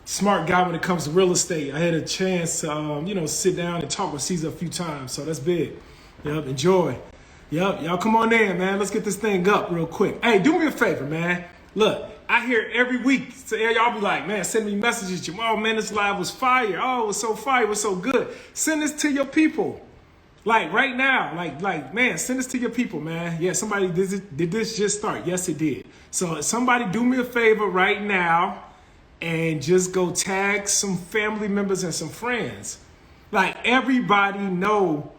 Smart guy when it comes to real estate. I had a chance to, sit down and talk with Caesar a few times. So that's big. Yep, enjoy. Yep, y'all come on in, man. Let's get this thing up real quick. Hey, do me a favor, man. Look, I hear every week, so y'all be like, man, send me messages. Jamal, man, this live was fire. Oh, it was so fire. It was so good. Send this to your people. Like right now, man, send this to your people, man. Yeah, somebody, did this just start? Yes, it did. So somebody do me a favor right now and just go tag some family members and some friends. Like everybody know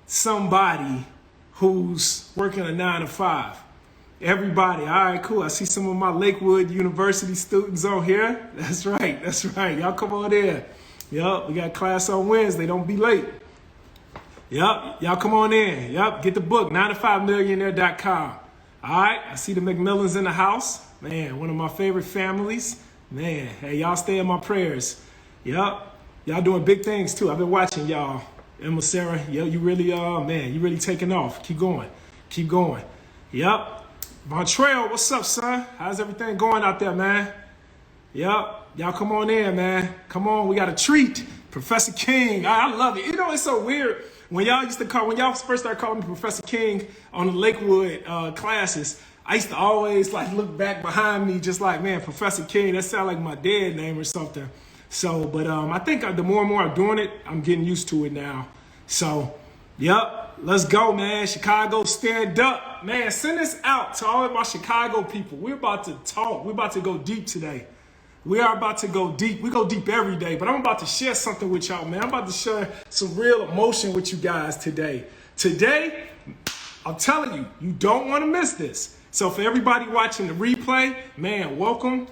somebody who's working a 9 to 5. Everybody, all right, cool. I see some of my Lakewood University students on here. That's right, that's right. Y'all come on in. Yup, we got class on Wednesday. Don't be late. Yup, y'all come on in. Yup, get the book, 9to5millionaire.com. All right, I see the McMillans in the house. Man, one of my favorite families. Man, hey, y'all stay in my prayers. Yup, y'all doing big things too. I've been watching y'all. Emma, Sarah, yo, you really, you really taking off. Keep going. Keep going. Yup. Montreal, what's up, son? How's everything going out there, man? Yup. Y'all come on in, man. Come on, we got a treat. Professor King. I love it. You know, it's so weird. When y'all first started calling me Professor King on the Lakewood classes, I used to always like look back behind me just like, man, Professor King, that sounds like my dead name or something. So, but I think the more and more I'm doing it, I'm getting used to it now. So, yep, let's go, man. Chicago, stand up. Man, send this out to all of my Chicago people. We're about to talk. We're about to go deep today. We are about to go deep. We go deep every day, but I'm about to share something with y'all, man. I'm about to share some real emotion with you guys today. Today, I'm telling you, you don't want to miss this. So for everybody watching the replay, man, welcome.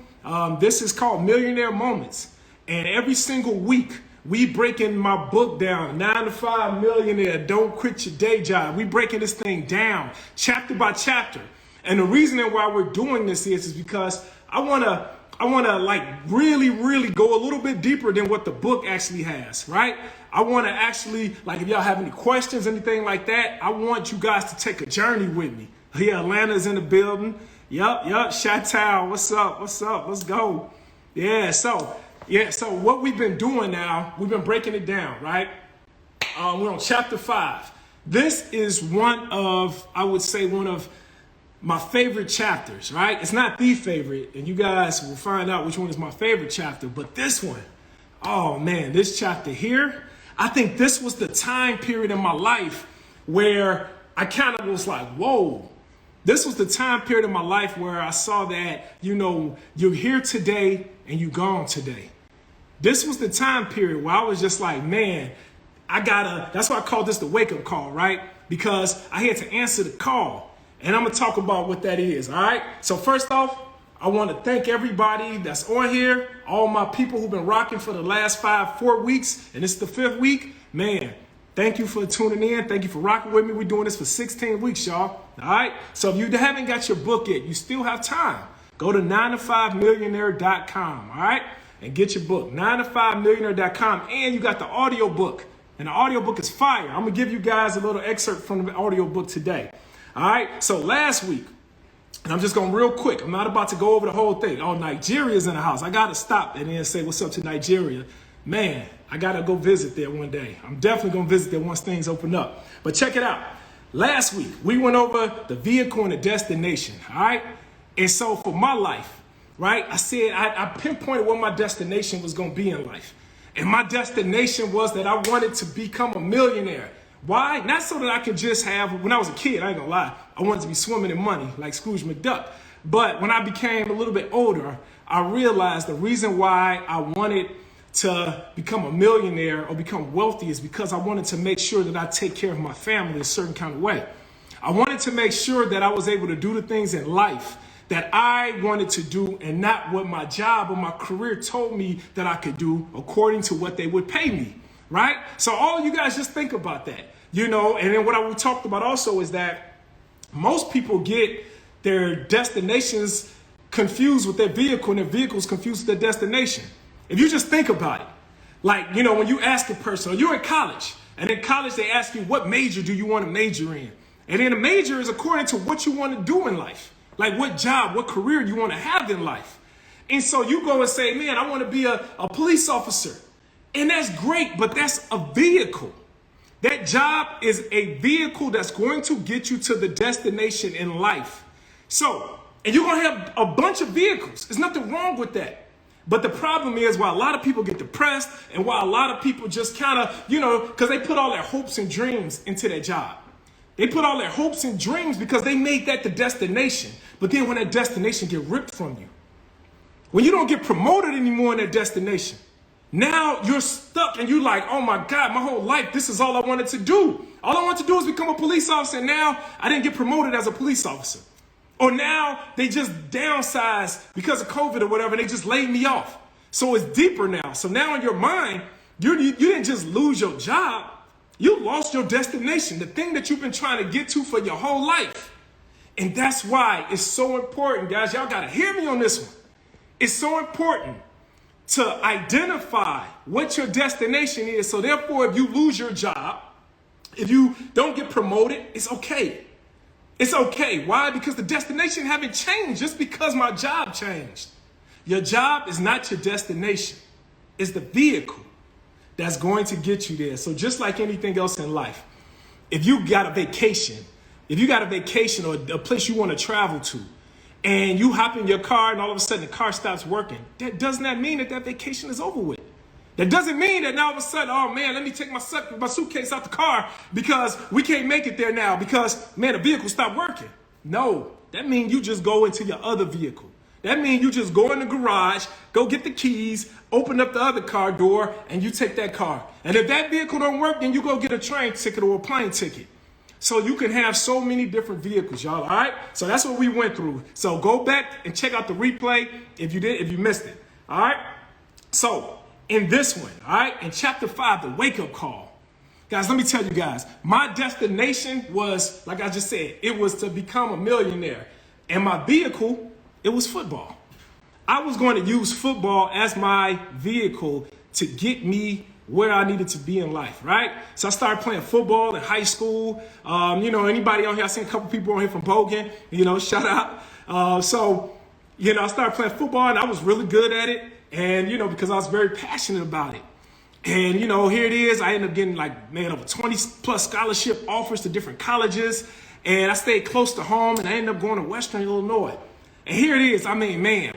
This is called Millionaire Moments. And every single week, we breaking my book down, 9 to 5 Millionaire, Don't Quit Your Day Job. We breaking this thing down, chapter by chapter. And the reason why we're doing this is because I wanna like really go a little bit deeper than what the book actually has, right? I wanna actually, like if y'all have any questions, anything like that, I want you guys to take a journey with me. Yeah, Atlanta's in the building. Yup, Chi-Town, what's up, let's go. So what we've been doing now, we've been breaking it down, right? We're on chapter 5. This is one of my favorite chapters, right? It's not the favorite, and you guys will find out which one is my favorite chapter, but this one, oh man, this chapter here, I think this was the time period in my life where I kind of was like, whoa. This was the time period in my life where I saw that, you're here today and you're gone today. This was the time period where I was just like, man, that's why I call this the wake-up call, right? Because I had to answer the call. And I'm going to talk about what that is, all right? So first off, I want to thank everybody that's on here, all my people who've been rocking for the last 4 weeks, and it's the 5th week. Man, thank you for tuning in. Thank you for rocking with me. We're doing this for 16 weeks, y'all, all right? So if you haven't got your book yet, you still have time. Go to 9to5millionaire.com, all right? And get your book, 9to5millionaire.com, and you got the audio book. And the audio book is fire. I'm going to give you guys a little excerpt from the audio book today. All right, so last week, and I'm just going real quick. I'm not about to go over the whole thing. Oh, Nigeria's in the house. I got to stop and then say what's up to Nigeria. Man, I got to go visit there one day. I'm definitely going to visit there once things open up. But check it out. Last week, we went over the vehicle and the destination, all right? And so for my life, right, I said I pinpointed what my destination was going to be in life. And my destination was that I wanted to become a millionaire. Why? Not so that I could just have, when I was a kid, I ain't gonna lie, I wanted to be swimming in money like Scrooge McDuck. But when I became a little bit older, I realized the reason why I wanted to become a millionaire or become wealthy is because I wanted to make sure that I take care of my family a certain kind of way. I wanted to make sure that I was able to do the things in life that I wanted to do and not what my job or my career told me that I could do according to what they would pay me, right? So all you guys just think about that. And then what we talked about also is that most people get their destinations confused with their vehicle and their vehicles confused with their destination. If you just think about it, like, when you ask a person, or you're in college, and in college they ask you, what major do you want to major in? And then a major is according to what you want to do in life, like what job, what career you want to have in life. And so you go and say, man, I want to be a police officer. And that's great, but that's a vehicle. That job is a vehicle that's going to get you to the destination in life. So, and you're going to have a bunch of vehicles. There's nothing wrong with that. But the problem is why a lot of people get depressed and why a lot of people just kind of, because they put all their hopes and dreams into their job. They put all their hopes and dreams because they made that the destination. But then when that destination get ripped from you, when you don't get promoted anymore in that destination, now you're stuck and you're like, oh my God, my whole life, this is all I wanted to do. All I wanted to do is become a police officer. And now I didn't get promoted as a police officer. Or now they just downsized because of COVID or whatever. And they just laid me off. So it's deeper now. So now in your mind, you didn't just lose your job. You lost your destination, the thing that you've been trying to get to for your whole life. And that's why it's so important, guys. Y'all got to hear me on this one. It's so important to identify what your destination is. So therefore, if you lose your job, if you don't get promoted, it's okay. It's okay. Why? Because the destination haven't changed just because my job changed. Your job is not your destination. It's the vehicle that's going to get you there. So just like anything else in life, if you got a vacation or a place you want to travel to, and you hop in your car and all of a sudden the car stops working, that does not mean that vacation is over with. That doesn't mean that now all of a sudden, oh man, let me take my suitcase out the car because we can't make it there now because, man, the vehicle stopped working. No, that means you just go into your other vehicle. That means you just go in the garage, go get the keys, open up the other car door, and you take that car. And if that vehicle don't work, then you go get a train ticket or a plane ticket. So you can have so many different vehicles, y'all, all right? So that's what we went through. So go back and check out the replay if you missed it, all right? So in this one, all right, in chapter 5, the wake-up call. Guys, let me tell you guys, my destination was, like I just said, it was to become a millionaire. And my vehicle, it was football. I was going to use football as my vehicle to get me where I needed to be in life, right? So I started playing football in high school. Anybody on here, I seen a couple people on here from Bogan, shout out. I started playing football and I was really good at it. And, because I was very passionate about it. And, here it is. I ended up getting over 20 plus scholarship offers to different colleges. And I stayed close to home and I ended up going to Western Illinois. And here it is.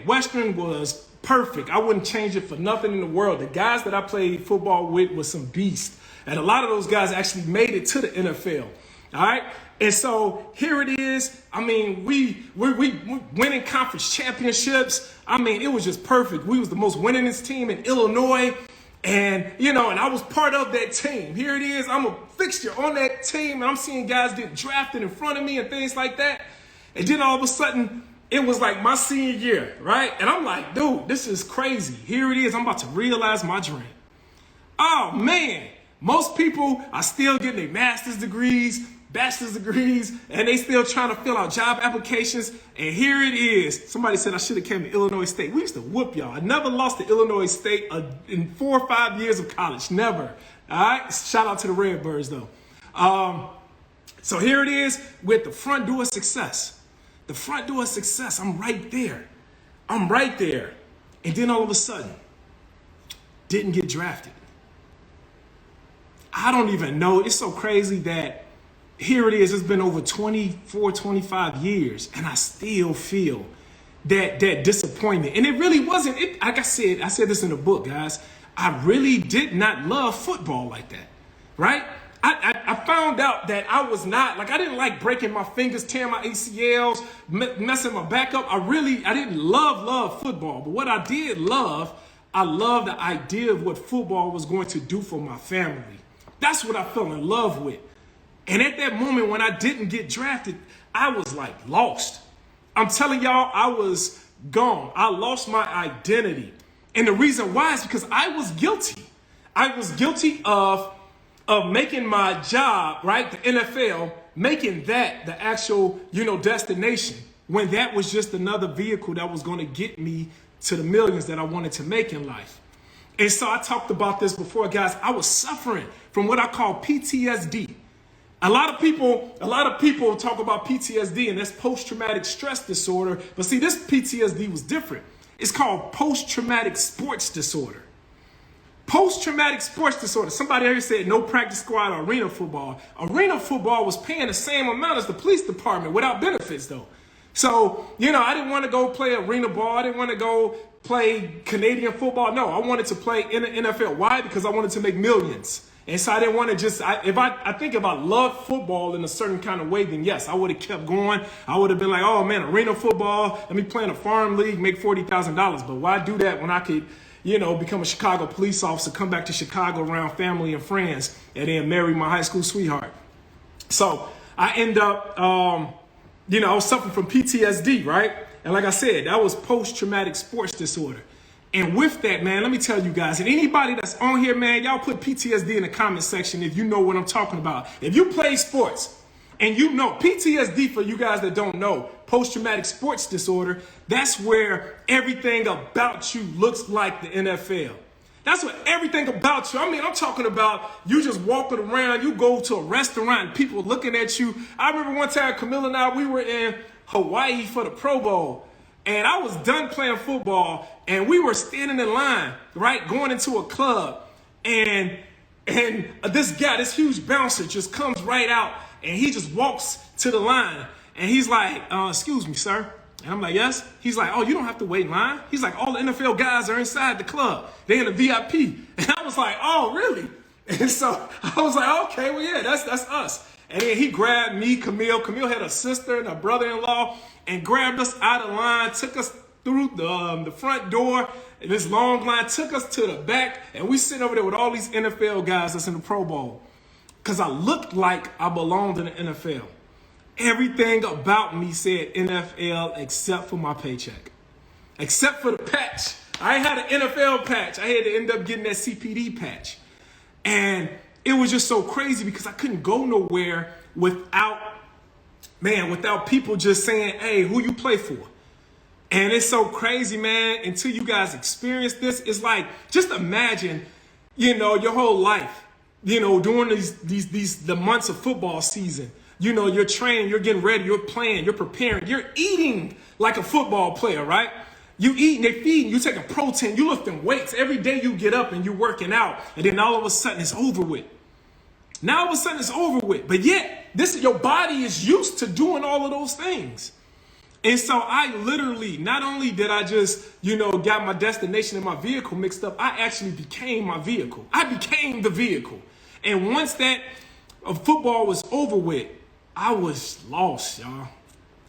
Western was perfect. I wouldn't change it for nothing in the world. The guys that I played football with was some beasts. And a lot of those guys actually made it to the NFL. All right. And so here it is. We winning conference championships. It was just perfect. We was the most winningest team in Illinois. And, and I was part of that team. Here it is. I'm a fixture on that team. And I'm seeing guys get drafted in front of me and things like that. And then all of a sudden, it was like my senior year, right? And I'm like, dude, this is crazy. Here it is. I'm about to realize my dream. Oh, man. Most people are still getting their master's degrees, bachelor's degrees, and they still trying to fill out job applications. And here it is. Somebody said I should have came to Illinois State. We used to whoop y'all. I never lost to Illinois State in 4 or 5 years of college. Never. All right? Shout out to the Redbirds, though. So here it is with the front door of success. The front door of success. I'm right there. And then all of a sudden, didn't get drafted. I don't even know. It's so crazy that here it is. It's been over 24, 25 years, and I still feel that disappointment. And it really wasn't. Like I said this in the book, guys. I really did not love football like that, right? I found out that I was not, I didn't like breaking my fingers, tearing my ACLs, messing my back up. I didn't love football. But what I did love, I loved the idea of what football was going to do for my family. That's what I fell in love with. And at that moment when I didn't get drafted, I was lost. I'm telling y'all, I was gone. I lost my identity. And the reason why is because I was guilty. I was guilty of making my job, right, the NFL, making that the actual, destination, when that was just another vehicle that was going to get me to the millions that I wanted to make in life. And so I talked about this before, guys. I was suffering from what I call PTSD. A lot of people talk about PTSD, and that's post-traumatic stress disorder. But see, this PTSD was different. It's called post-traumatic sports disorder. Post-traumatic sports disorder. Somebody here said no practice squad or arena football. Arena football was paying the same amount as the police department without benefits, though. So, I didn't want to go play arena ball. I didn't want to go play Canadian football. No, I wanted to play in the NFL. Why? Because I wanted to make millions. And so I didn't want to just, I think if I loved football in a certain kind of way, then yes, I would have kept going. I would have been like, oh man, arena football, let me play in a farm league, make $40,000. But why do that when I could, become a Chicago police officer, come back to Chicago around family and friends, and then marry my high school sweetheart? So I end up, I was suffering from PTSD, right? And like I said, that was post-traumatic sports disorder. And with that, man, let me tell you guys, and anybody that's on here, man, y'all put PTSD in the comment section if you know what I'm talking about. If you play sports and you know PTSD, for you guys that don't know, post-traumatic sports disorder, that's where everything about you looks like the NFL. That's what everything about you. I mean, I'm talking about you just walking around, you go to a restaurant and people looking at you. I remember one time, Camilla and I, we were in Hawaii for the Pro Bowl. And I was done playing football, and we were standing in line, right, going into a club, and this guy, this huge bouncer, just comes right out, and he just walks to the line, and he's like, excuse me, sir. And I'm like, yes. He's like, oh, you don't have to wait in line. He's like, all the NFL guys are inside the club. They're in the VIP. And I was like, oh, really? And so I was like, okay, well, yeah, that's us. And then he grabbed me, Camille. Camille had a sister and a brother-in-law, and grabbed us out of line, took us through the front door, and this long line took us to the back, and we sitting over there with all these NFL guys that's in the Pro Bowl. Because I looked like I belonged in the NFL. Everything about me said NFL except for my paycheck. Except for the patch. I ain't had an NFL patch. I had to end up getting that CPD patch. And it was just so crazy because I couldn't go nowhere without people just saying, hey, who you play for? And it's so crazy, man, until you guys experience this. It's like, just imagine, your whole life, during the months of football season, you're training, you're getting ready, you're playing, you're preparing, you're eating like a football player, right? You eat and they feed, you taking protein, you lifting weights. Every day you get up and you're working out, and then all of a sudden it's over with. Now all of a sudden it's over with. But yet, your body is used to doing all of those things. And so I literally, not only did I just, got my destination and my vehicle mixed up, I actually became my vehicle. I became the vehicle. And once that football was over with, I was lost, y'all.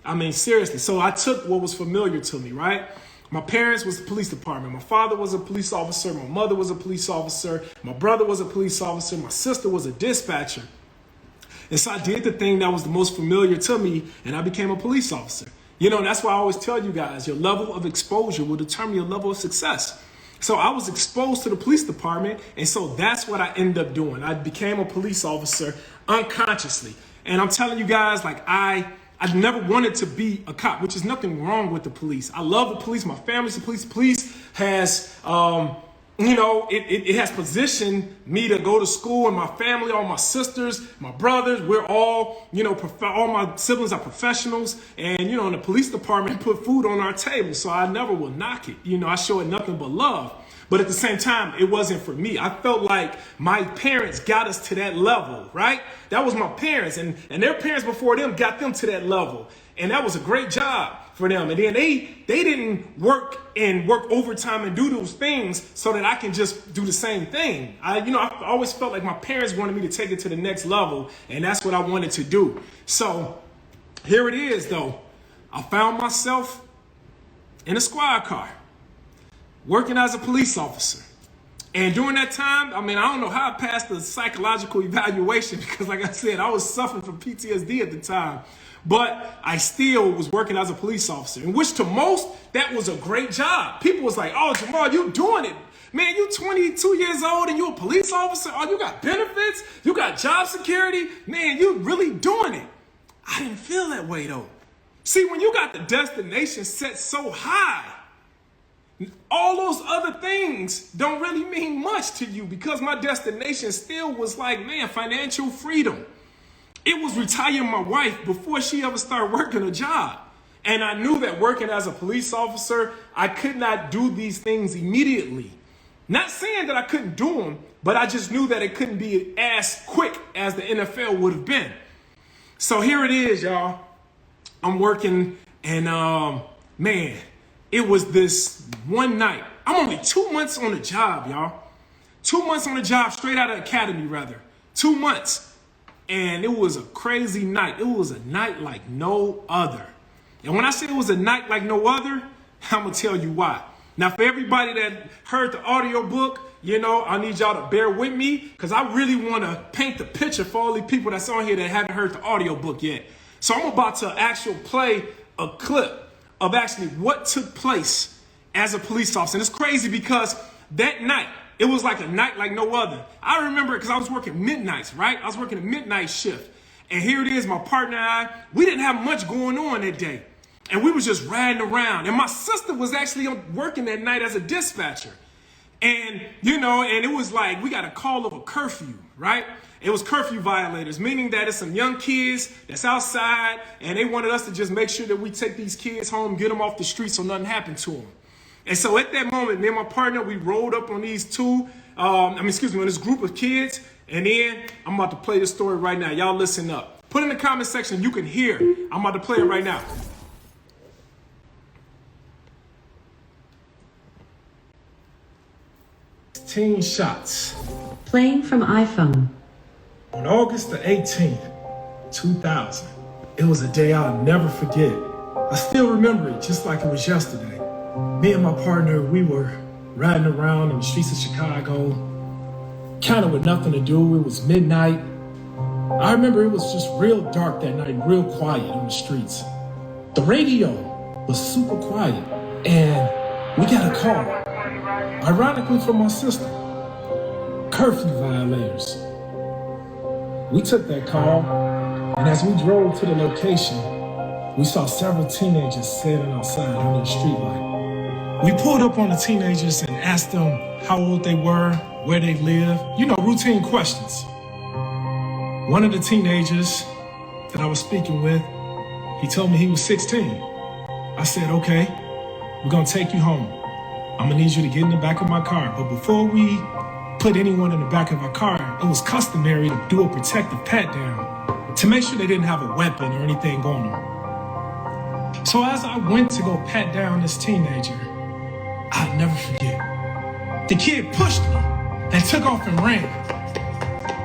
I mean, seriously. So I took what was familiar to me, right? My parents was the police department. My father was a police officer. My mother was a police officer. My brother was a police officer. My sister was a dispatcher. And so I did the thing that was the most familiar to me, and I became a police officer. That's why I always tell you guys, your level of exposure will determine your level of success. So I was exposed to the police department, and so that's what I ended up doing. I became a police officer unconsciously. And I'm telling you guys, like, I never wanted to be a cop, which is nothing wrong with the police. I love the police. My family's the police. Police has, it has positioned me to go to school, and my family, all my sisters, my brothers, we're all, all my siblings are professionals. And, the police department put food on our table. So I never will knock it. I show it nothing but love. But at the same time, it wasn't for me. I felt like my parents got us to that level, right? That was my parents, and their parents before them got them to that level. And that was a great job for them. And then they didn't work overtime and do those things so that I can just do the same thing. I always felt like my parents wanted me to take it to the next level, and that's what I wanted to do. So here it is, though. I found myself in a squad car, working as a police officer. And during that time, I don't know how I passed the psychological evaluation because, like I said, I was suffering from PTSD at the time. But I still was working as a police officer, in which to most, that was a great job. People was like, oh, Jemal, you doing it. Man, you 22 years old and you a police officer. Oh, you got benefits. You got job security. Man, you really doing it. I didn't feel that way, though. See, when you got the destination set so high, all those other things don't really mean much to you because my destination still was like, man, financial freedom. It was retiring my wife before she ever started working a job. And I knew that working as a police officer, I could not do these things immediately. Not saying that I couldn't do them, but I just knew that it couldn't be as quick as the NFL would have been. So here it is, y'all. I'm working, and man, it was this one night. I'm only 2 months on the job, y'all. 2 months on the job, straight out of academy, rather. 2 months. And it was a crazy night. It was a night like no other. And when I say it was a night like no other, I'm going to tell you why. Now, for everybody that heard the audio book, you know, I need y'all to bear with me because I really want to paint the picture for all the people that's on here that haven't heard the audio book yet. So I'm about to actually play a clip of actually what took place as a police officer. And it's crazy because that night, it was like a night like no other. I remember it because I was working midnights, right? I was working a midnight shift. And here it is, my partner and I, we didn't have much going on that day. And we was just riding around. And my sister was actually working that night as a dispatcher. And, you know, and it was like, we got a call of a curfew, right? It was curfew violators, meaning that it's some young kids that's outside and they wanted us to just make sure that we take these kids home, get them off the street so nothing happened to them. And so at that moment, me and my partner, we rolled up on these on this group of kids. And then I'm about to play this story right now. Y'all listen up. Put in the comment section, you can hear. I'm about to play it right now. 16 shots. Playing from iPhone. On August the 18th, 2000. It was a day I'll never forget. I still remember it just like it was yesterday. Me and my partner, we were riding around in the streets of Chicago, kind of with nothing to do. It was midnight. I remember it was just real dark that night, real quiet on the streets. The radio was super quiet, and we got a call, ironically from my sister. Curfew violators. We took that call, and as we drove to the location, we saw several teenagers standing outside under the streetlight. We pulled up on the teenagers and asked them how old they were, where they lived, you know, routine questions. One of the teenagers that I was speaking with, he told me he was 16. I said, okay, we're gonna take you home. I'm gonna need you to get in the back of my car. But before we put anyone in the back of our car, it was customary to do a protective pat down to make sure they didn't have a weapon or anything going on. So as I went to go pat down this teenager, I'll never forget. The kid pushed me and took off and ran.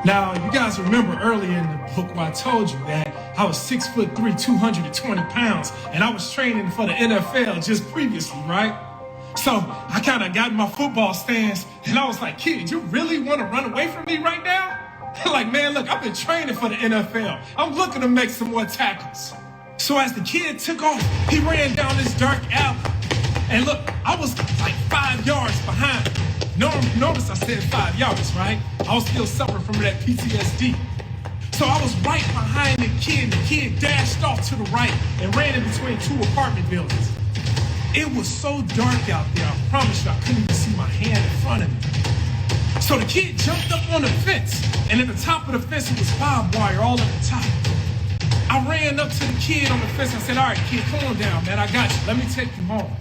Now, you guys remember earlier in the book where I told you that I was 6'3", 220 pounds, and I was training for the NFL just previously, right? So I kind of got in my football stance, and I was like, kid, you really want to run away from me right now? Like, man, look, I've been training for the NFL. I'm looking to make some more tackles. So as the kid took off, he ran down this dark alley. And look, I was like 5 yards behind him. Notice I said 5 yards, right? I was still suffering from that PTSD. So I was right behind the kid. The kid dashed off to the right and ran in between 2 apartment buildings. It was so dark out there, I promise you, I couldn't even see my hand in front of me. So the kid jumped up on the fence, and at the top of the fence, it was barbed wire all at the top. I ran up to the kid on the fence and said, all right, kid, come on down, man, I got you. Let me take you home.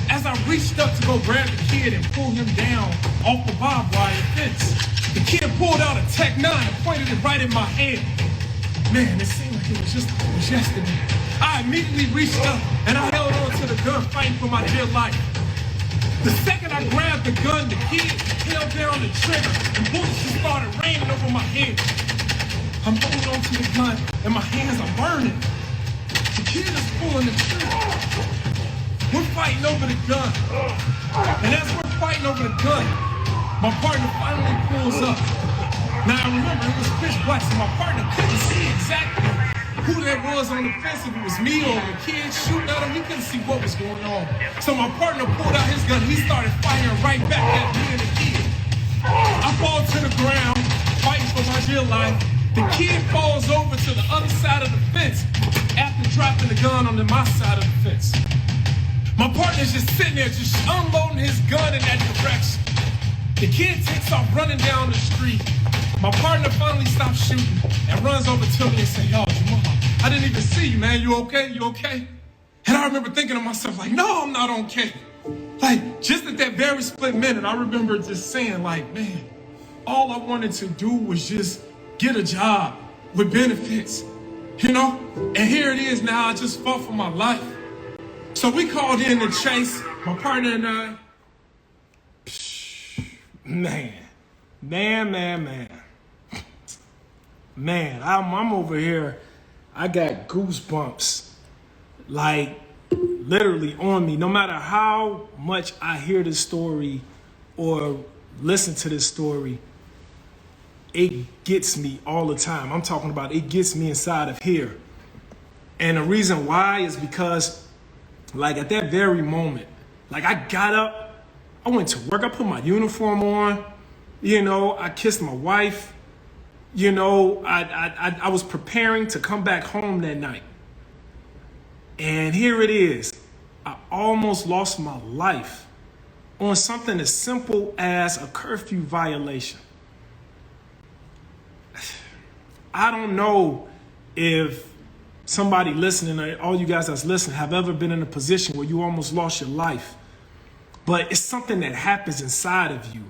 As I reached up to go grab the kid and pull him down off the barbed wire fence, the kid pulled out a Tech 9 and pointed it right in my head. Man, it seemed like it was yesterday. I immediately reached up and I held on to the gun, fighting for my dear life. The second I grabbed the gun, the kid held down the trigger and bullets just started raining over my head. I'm holding on to the gun and my hands are burning. The kid is pulling the trigger. We're fighting over the gun. And as we're fighting over the gun, my partner finally pulls up. Now I remember it was pitch black, so my partner couldn't see exactly who that was on the fence. If it was me or the kid shooting at him, he couldn't see what was going on. So my partner pulled out his gun and he started firing right back at me and the kid. I fall to the ground, fighting for my dear life. The kid falls over to the other side of the fence after dropping the gun onto my side of the fence. My partner's just sitting there, just unloading his gun in that direction. The kid takes off running down the street. My partner finally stops shooting and runs over to me and says, yo, Jemal, I didn't even see you, man. You okay? You okay? And I remember thinking to myself, like, no, I'm not okay. Like, just at that very split minute, I remember just saying, like, man, all I wanted to do was just get a job with benefits, you know? And here it is now, I just fought for my life. So we called in to Chase, my partner and I. Man, I'm over here. I got goosebumps, like literally on me. No matter how much I hear this story or listen to this story, it gets me all the time. I'm talking about it gets me inside of here. And the reason why is because, like, at that very moment, like, I got up, I went to work, I put my uniform on, you know, I kissed my wife, you know, I was preparing to come back home that night. And here it is. I almost lost my life on something as simple as a curfew violation. I don't know if somebody listening, or all you guys that's listening, have ever been in a position where you almost lost your life. But it's something that happens inside of you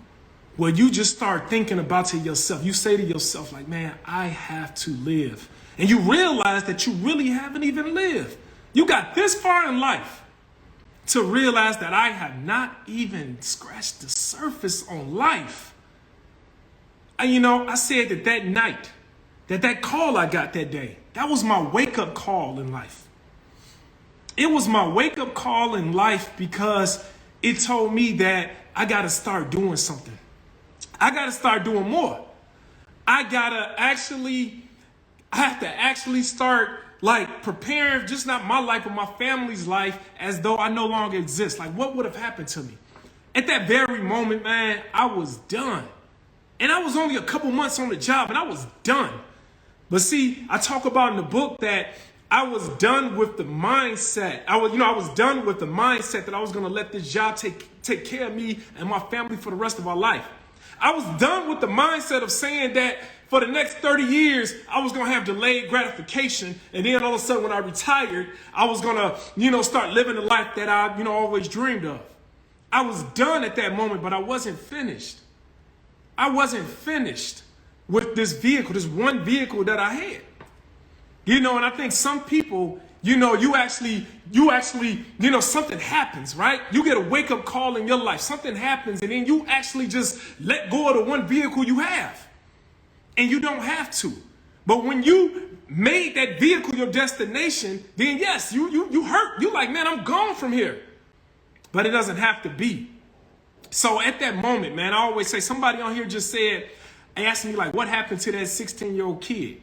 where you just start thinking about to yourself. You say to yourself, like, man, I have to live. And you realize that you really haven't even lived. You got this far in life to realize that I have not even scratched the surface on life. And, you know, I said that night, that call I got that day, that was my wake-up call in life. It was my wake-up call in life because it told me that I got to start doing something. I got to start doing more. I have to actually start, like, preparing just not my life, but my family's life as though I no longer exist. Like, what would have happened to me? At that very moment, man, I was done. And I was only a couple months on the job and I was done. But see, I talk about in the book that I was done with the mindset. I was done with the mindset that I was going to let this job take care of me and my family for the rest of our life. I was done with the mindset of saying that for the next 30 years, I was going to have delayed gratification. And then all of a sudden, when I retired, I was going to, start living the life that I, always dreamed of. I was done at that moment, but I wasn't finished. I wasn't finished with this vehicle, this one vehicle that I had. And I think some people, you actually, something happens, right? You get a wake-up call in your life. Something happens, and then you actually just let go of the one vehicle you have. And you don't have to. But when you made that vehicle your destination, then yes, you hurt. You like, man, I'm gone from here. But it doesn't have to be. So at that moment, man, I always say, somebody on here just asked me, like, what happened to that 16-year-old kid?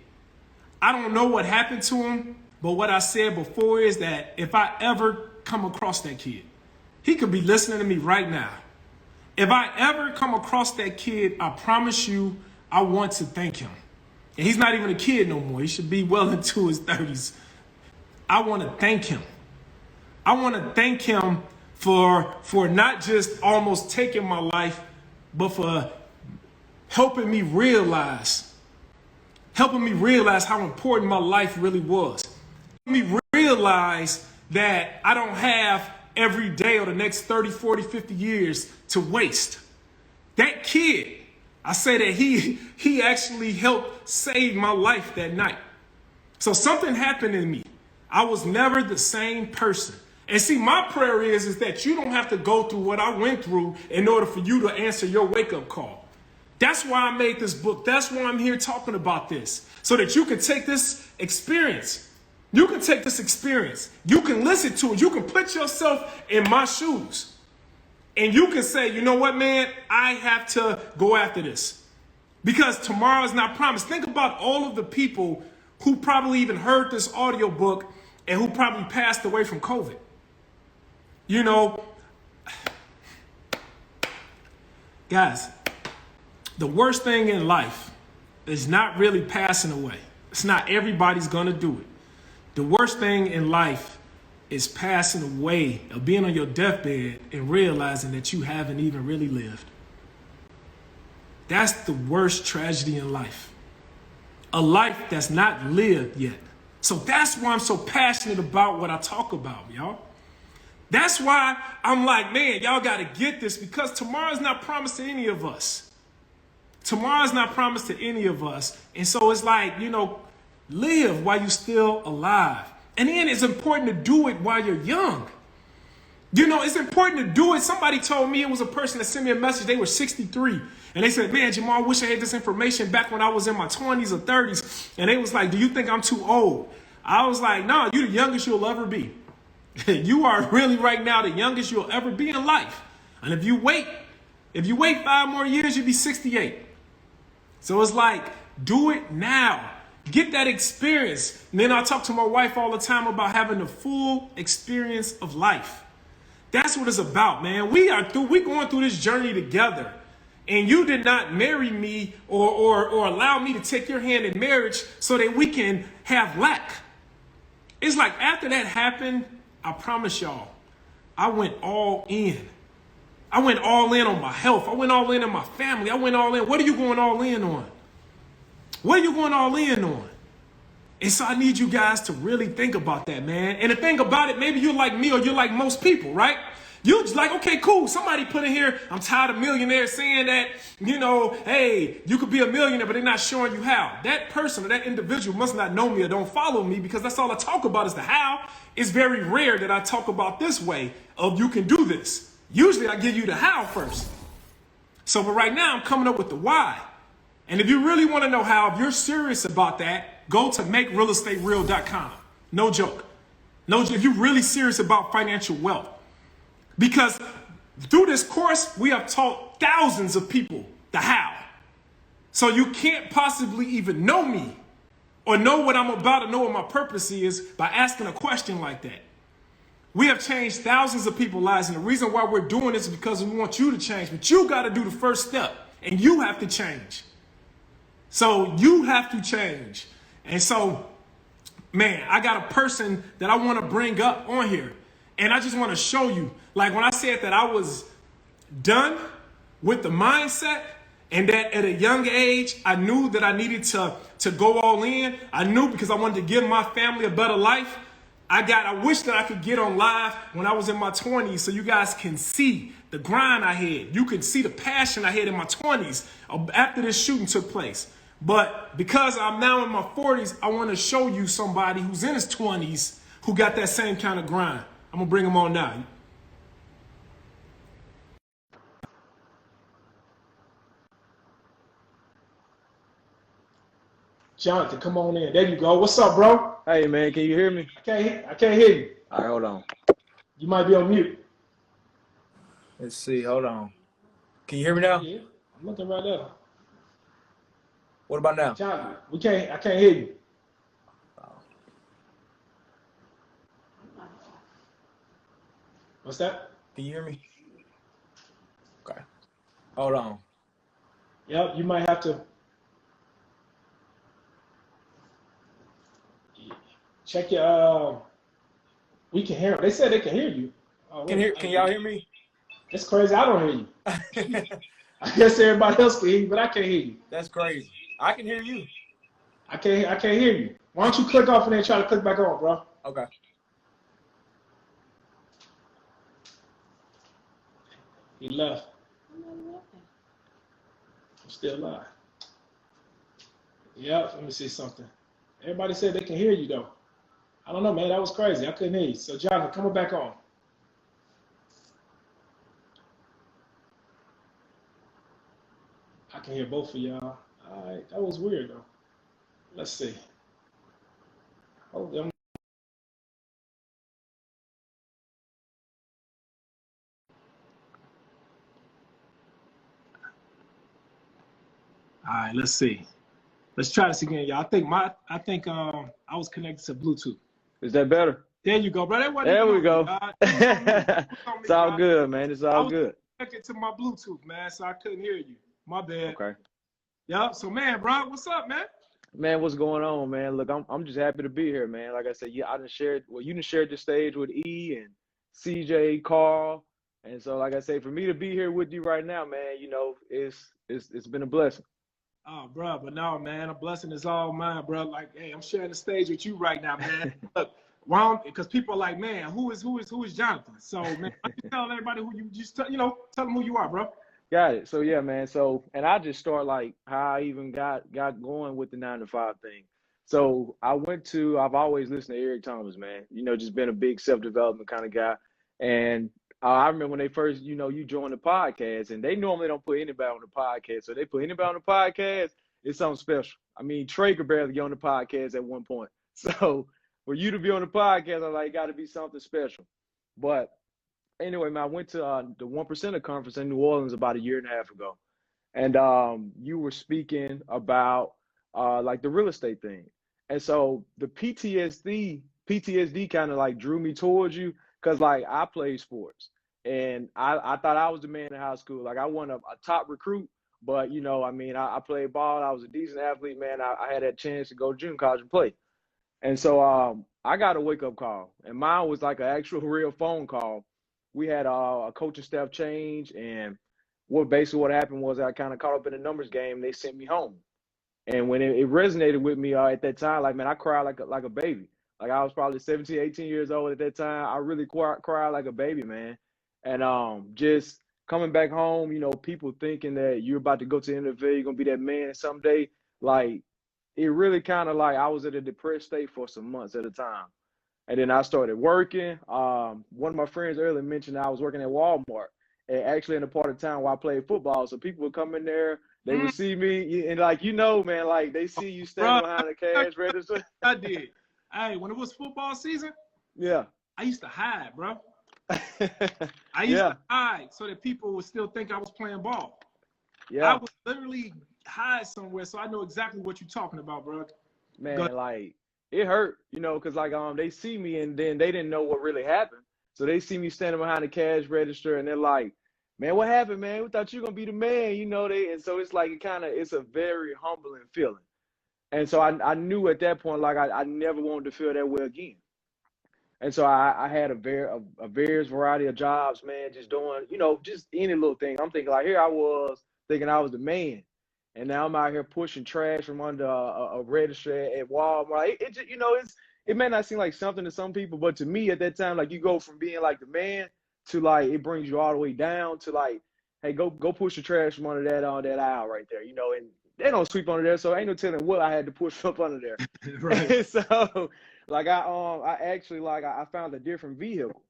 I don't know what happened to him, but what I said before is that if I ever come across that kid, he could be listening to me right now. If I ever come across that kid, I promise you, I want to thank him. And he's not even a kid no more. He should be well into his 30s. I want to thank him. I want to thank him for not just almost taking my life, but for helping me realize how important my life really was. Helping me realize that I don't have every day or the next 30, 40, 50 years to waste. That kid, I say that he actually helped save my life that night. So something happened in me. I was never the same person. And see, my prayer is that you don't have to go through what I went through in order for you to answer your wake-up call. That's why I made this book. That's why I'm here talking about this. So that you can take this experience. You can take this experience. You can listen to it. You can put yourself in my shoes. And you can say, you know what, man? I have to go after this. Because tomorrow is not promised. Think about all of the people who probably even heard this audiobook and who probably passed away from COVID. Guys, the worst thing in life is not really passing away. It's not everybody's going to do it. The worst thing in life is passing away, or being on your deathbed and realizing that you haven't even really lived. That's the worst tragedy in life. A life that's not lived yet. So that's why I'm so passionate about what I talk about, y'all. That's why I'm like, man, y'all got to get this, because tomorrow's not promised to any of us. Tomorrow's not promised to any of us. And so it's like, you know, live while you're still alive. And then it's important to do it while you're young. You know, it's important to do it. Somebody told me, it was a person that sent me a message. They were 63. And they said, man, Jemal, I wish I had this information back when I was in my 20s or 30s. And they was like, do you think I'm too old? I was like, no, you're the youngest you'll ever be. You are really right now the youngest you'll ever be in life. And if you wait 5 more years, you'll be 68. So it's like, do it now. Get that experience. And then I talk to my wife all the time about having the full experience of life. That's what it's about, man. We're going through this journey together. And you did not marry me or allow me to take your hand in marriage so that we can have lack. It's like after that happened, I promise y'all, I went all in. I went all in on my health. I went all in on my family. I went all in. What are you going all in on? What are you going all in on? And so I need you guys to really think about that, man. And the thing about it, maybe you're like me or you're like most people, right? You're just like, okay, cool. Somebody put in here, I'm tired of millionaires saying that, you know, hey, you could be a millionaire, but they're not showing you how. That person or that individual must not know me or don't follow me, because that's all I talk about is the how. It's very rare that I talk about this way of you can do this. Usually I give you the how first. So, but right now I'm coming up with the why. And if you really want to know how, if you're serious about that, go to makerealestatereal.com. No joke. No joke. If you're really serious about financial wealth. Because through this course, we have taught thousands of people the how. So you can't possibly even know me or know what I'm about or know what my purpose is by asking a question like that. We have changed thousands of people's lives. And the reason why we're doing this is because we want you to change. But you got to do the first step. And you have to change. So you have to change. And so, man, I got a person that I want to bring up on here. And I just want to show you, like when I said that I was done with the mindset and that at a young age, I knew that I needed to go all in. I knew because I wanted to give my family a better life. I wish that I could get on live when I was in my 20s so you guys can see the grind I had. You can see the passion I had in my 20s after this shooting took place. But because I'm now in my 40s, I want to show you somebody who's in his 20s who got that same kind of grind. I'm going to bring him on now. Jonathan, come on in. There you go. What's up, bro? Hey, man, can you hear me? I can't hear you. All right, hold on. You might be on mute. Let's see. Hold on. Can you hear me now? Yeah, I'm looking right there. What about now? Jonathan, I can't hear you. What's that? Can you hear me? Okay. Hold on. Yep, you might have to check your. We can hear them. They said they can hear you. Can y'all hear me? It's crazy. I don't hear you. I guess everybody else can hear you, but I can't hear you. That's crazy. I can hear you. I can't hear you. Why don't you click off and then try to click back on, bro? Okay. He left. I'm still alive. Yep, let me see something. Everybody said they can hear you, though. I don't know, man. That was crazy. I couldn't hear you. So, Jonathan, coming back on. I can hear both of y'all. All right, that was weird, though. Let's see. Oh, all right, let's see. Let's try this again, y'all. I think I was connected to Bluetooth. Is that better? There you go, bro. There we go. It's all good, man. It's all good. I was connected to my Bluetooth, man, so I couldn't hear you. My bad. Okay. Yep. So, man, bro, what's up, man? Man, what's going on, man? Look, I'm just happy to be here, man. Like I said, yeah, you done shared the stage with E and CJ, Carl, and so like I say, for me to be here with you right now, man, you know, it's been a blessing. Oh, bro, but no, man, a blessing is all mine, bro. Like, hey, I'm sharing the stage with you right now, man. Look, why? Because people are like, man, who is Jonathan? So, man, why don't you tell everybody who you just, tell them who you are, bro. Got it. So yeah, man. So and I just start like how I even got going with the 9 to 5 thing. So I've always listened to Eric Thomas, man. Just been a big self-development kind of guy. And I remember when they first, you joined the podcast, and they normally don't put anybody on the podcast. So they put anybody on the podcast, it's something special. I mean, Trey could barely get on the podcast at one point. So for you to be on the podcast, I'm like, got to be something special. But anyway, man, I went to the 1% conference in New Orleans about a year and a half ago, and you were speaking about like the real estate thing, and so the PTSD kind of like drew me towards you because like I played sports, and I thought I was the man in high school. Like I wasn't a top recruit, but I mean, I played ball. I was a decent athlete, man. I had that chance to go to junior college and play, and so I got a wake up call, and mine was like an actual real phone call. We had a coaching staff change, and what happened was I kind of caught up in the numbers game. They sent me home, and when it resonated with me at that time, like man, I cried like a baby. Like I was probably 17, 18 years old at that time. I really cried like a baby, man. And just coming back home, people thinking that you're about to go to the NFL, you're gonna be that man someday. Like it really kind of like I was at a depressed state for some months at a time. And then I started working. One of my friends earlier mentioned I was working at Walmart, and actually in a part of town where I played football. So people would come in there, they would see me, and like man, like they see you standing Bro, behind the cash register. I did. Hey, when it was football season, Yeah. I used to hide, bro. I used Yeah. to hide so that people would still think I was playing ball. I Yeah. would literally hide somewhere, so I know exactly what you're talking about, bro. Go Man, like it hurt, because like they see me and then they didn't know what really happened. So they see me standing behind the cash register and they're like, man, what happened, man? We thought you were gonna be the man, and so it's like it's a very humbling feeling. And so I knew at that point, like I never wanted to feel that way again. And so I had a various variety of jobs, man, just doing, just any little thing. I'm thinking like here I was thinking I was the man. And now I'm out here pushing trash from under a register at Walmart. It just, it may not seem like something to some people, but to me at that time, like you go from being like the man to like it brings you all the way down to like, hey, go push the trash from under that aisle right there, and they don't sweep under there, so ain't no telling what I had to push up under there. right. So like I actually like I found a different vehicle.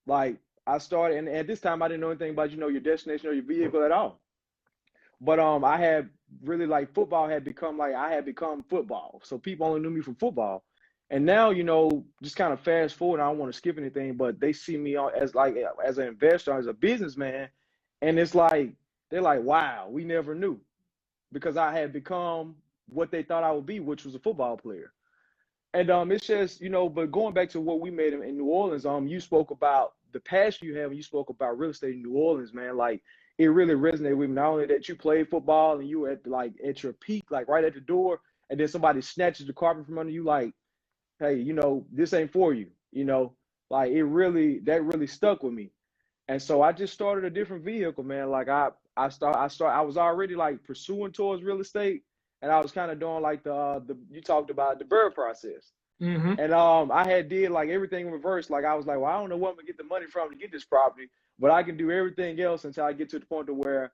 Like I started, and at this time I didn't know anything about your destination or your vehicle at all. But I had really like football had become like I had become football. So people only knew me from football. And now, just kind of fast forward, I don't want to skip anything, but they see me as like as an investor, as a businessman, and it's like they're like, wow, we never knew. Because I had become what they thought I would be, which was a football player. And it's just, but going back to what we made in New Orleans, you spoke about the passion you have and you spoke about real estate in New Orleans, man. Like it really resonated with me. Not only that you played football and you were at your peak, like right at the door, and then somebody snatches the carpet from under you, like, hey, this ain't for you, like that really stuck with me. And so I just started a different vehicle, man. Like I was already like pursuing towards real estate, and I was kind of doing like the you talked about the bird process. Mm-hmm. And I had did like everything in reverse. Like I was like, well, I don't know where I'm gonna get the money from to get this property, but I can do everything else until I get to the point to where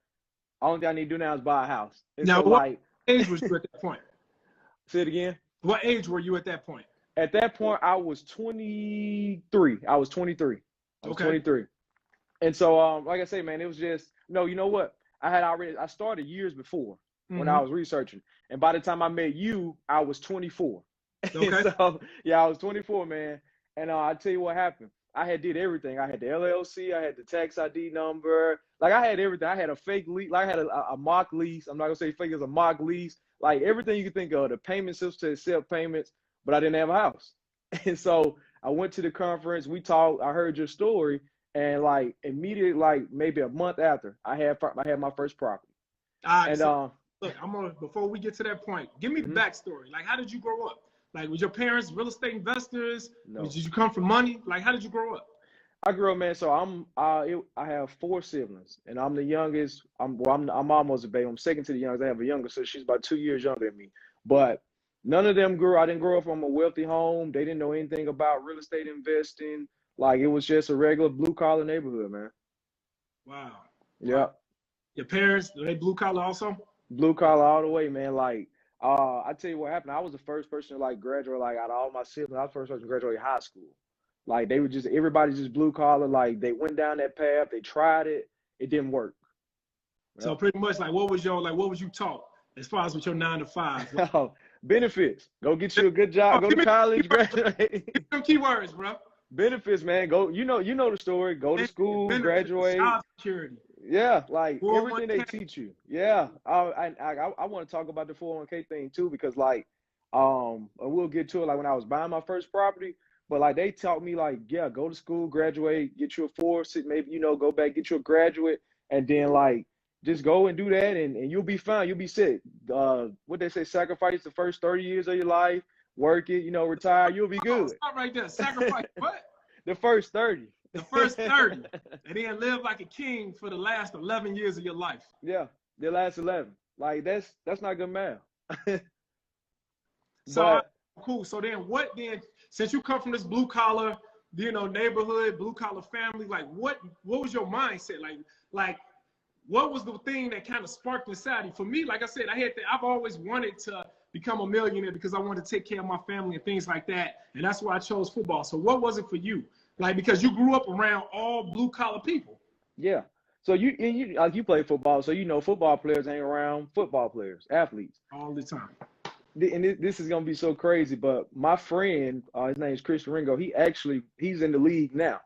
only thing I need to do now is buy a house. And Now, so what like, age was you at that point? say it again. What age were you at that point? At that point, I was 23. I was 23. I was Okay. 23. And so, like I say, man, it was just, no, you know what? I started years before when I was researching. And by the time I met you, I was 24. Okay. So, yeah, I was 24, man. And I tell you what happened. I had did everything. I had the LLC. I had the tax ID number. Like, I had everything. I had a fake lease. Like, I had a mock lease. I'm not going to say fake. It was a mock lease. Like, everything you could think of. The payment system to accept payments. But I didn't have a house. And so I went to the conference. We talked. I heard your story. And like immediately, like maybe a month after, I had my first property. All right. And So, look, before we get to that point, give me the backstory. Like, how did you grow up? Like, was your parents real estate investors? No. Did you come from money? Like, how did you grow up? I grew up, man. So I have four siblings, and I'm the youngest. I'm almost a baby. I'm second to the youngest. I have a younger sister. She's about 2 years younger than me. But none of them grew. I didn't grow up from a wealthy home. They didn't know anything about real estate investing. Like it was just a regular blue collar neighborhood, man. Wow. Wow. Yeah, Your parents, are they blue collar also? blue collar all the way, man. Like I tell you what happened. I was the first person to like graduate. Like out of all my siblings, I was the first person to graduate high school. Like they were just everybody just blue collar. Like they went down that path. They tried it. It didn't work. So pretty much like what was you taught as far as with your 9 to 5? Like, Oh, benefits. Go get you a good job. Go give to me college, graduate. some keywords, bro. Benefits, man. Go. You know the story. Go to school, Benefits, graduate. job security. Yeah, like everything they 401k. teach you. Yeah, I want to talk about the 401k thing too because like, and we'll get to it. Like when I was buying my first property, but like they taught me like, yeah, go to school, graduate, get you a four, maybe go back, get you a graduate, and then like just go and do that, and you'll be fine. You'll be set. What they say, sacrifice the first 30 years of your life, work it, retire. You'll be good. Stop right there. Sacrifice what? The first 30. The first 30. And then live like a king for the last 11 years of your life. Yeah, the last 11. Like that's not good math. So But cool. So then since you come from this blue collar, neighborhood, blue collar family, like what was your mindset? Like what was the thing that kind of sparked inside you? For me, like I said, I've always wanted to become a millionaire because I wanted to take care of my family and things like that. And that's why I chose football. So what was it for you? Like, because you grew up around all blue collar people. yeah. So you play football, so football players hang around football players, athletes. All the time. And this is gonna be so crazy, but my friend, his name is Christian Ringo. He's in the league now,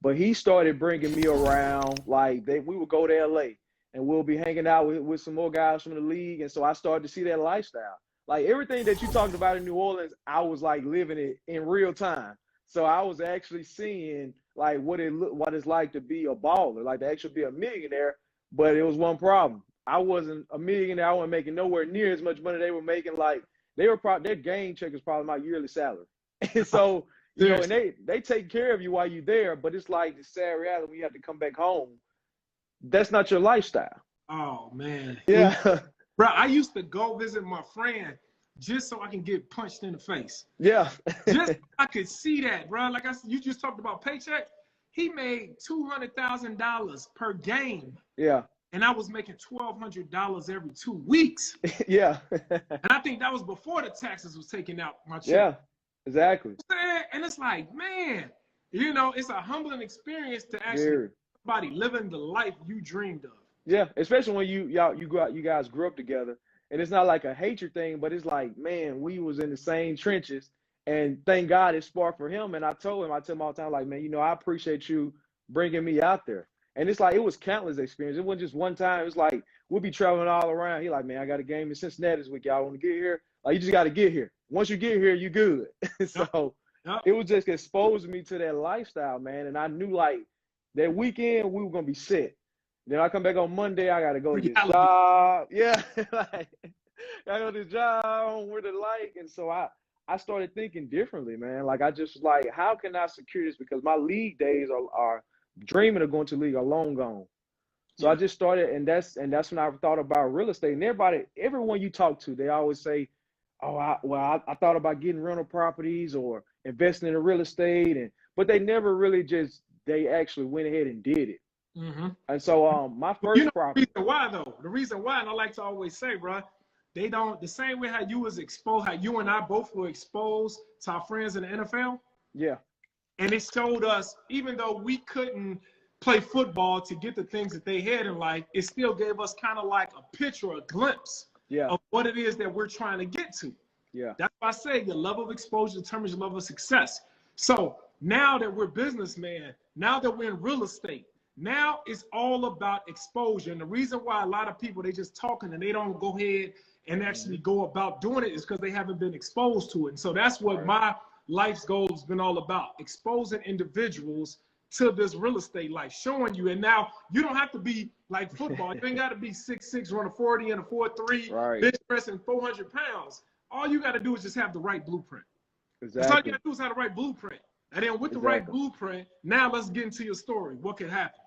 but he started bringing me around. Like we would go to LA and we'll be hanging out with some more guys from the league, and so I started to see that lifestyle. Like everything that you talked about in New Orleans, I was like living it in real time. So I was actually seeing like what it's like to be a baller, like to actually be a millionaire. But it was one problem. I wasn't a millionaire. I wasn't making nowhere near as much money they were making. Like their game check was probably my yearly salary. And so, and they take care of you while you're there, but it's like the sad reality when you have to come back home. That's not your lifestyle. Oh man. Yeah. Bro, I used to go visit my friend just so I can get punched in the face. Yeah. Just so I could see that, bro. Like you just talked about paycheck. He made $200,000 per game. Yeah. And I was making $1,200 every 2 weeks. Yeah. And I think that was before the taxes was taken out my check. Yeah, exactly. And it's like, man, it's a humbling experience to actually somebody living the life you dreamed of. Yeah, especially when you guys grew up together. And it's not like a hatred thing, but it's like, man, we was in the same trenches. And thank God it sparked for him. And I tell him all the time, like, man, I appreciate you bringing me out there. And it's like, it was countless experience. It wasn't just one time. It was like, we'll be traveling all around. He like, man, I got a game in Cincinnati this week. Y'all want to get here? Like, you just got to get here. Once you get here, you good. So it was just exposing me to that lifestyle, man. And I knew, like, that weekend we were going to be set. Then I come back on Monday, I got to go to this job. Yeah. Like, I go to this job, where the like. And so I started thinking differently, man. Like, I just like, how can I secure this? Because my league days are dreaming of going to the league are long gone. So I just started, and that's when I thought about real estate. And everyone you talk to, they always say, oh, I thought about getting rental properties or investing in real estate. But they never really they actually went ahead and did it. Mm-hmm. And so my first property. The reason why, though, and I like to always say, bro, they don't, the same way how you was exposed, how you and I both were exposed to our friends in the NFL. Yeah. And it showed us, even though we couldn't play football to get the things that they had in life, it still gave us kind of like a picture, a glimpse of what it is that we're trying to get to. Yeah. That's why I say your level of exposure determines your level of success. So now that we're businessmen, now that we're in real estate, now it's all about exposure. And the reason why a lot of people, they just talking and they don't go ahead and actually go about doing it is because they haven't been exposed to it. And so that's what my life's goal has been all about, exposing individuals to this real estate life, showing you. And now you don't have to be like football. You ain't got to be 6'6", run a 40 and a 4'3", bench pressing 400 pounds. All you got to do is just have the right blueprint. Exactly. That's all you got to do is have the right blueprint. And then with the right Exactly. blueprint, now let's get into your story. What could happen?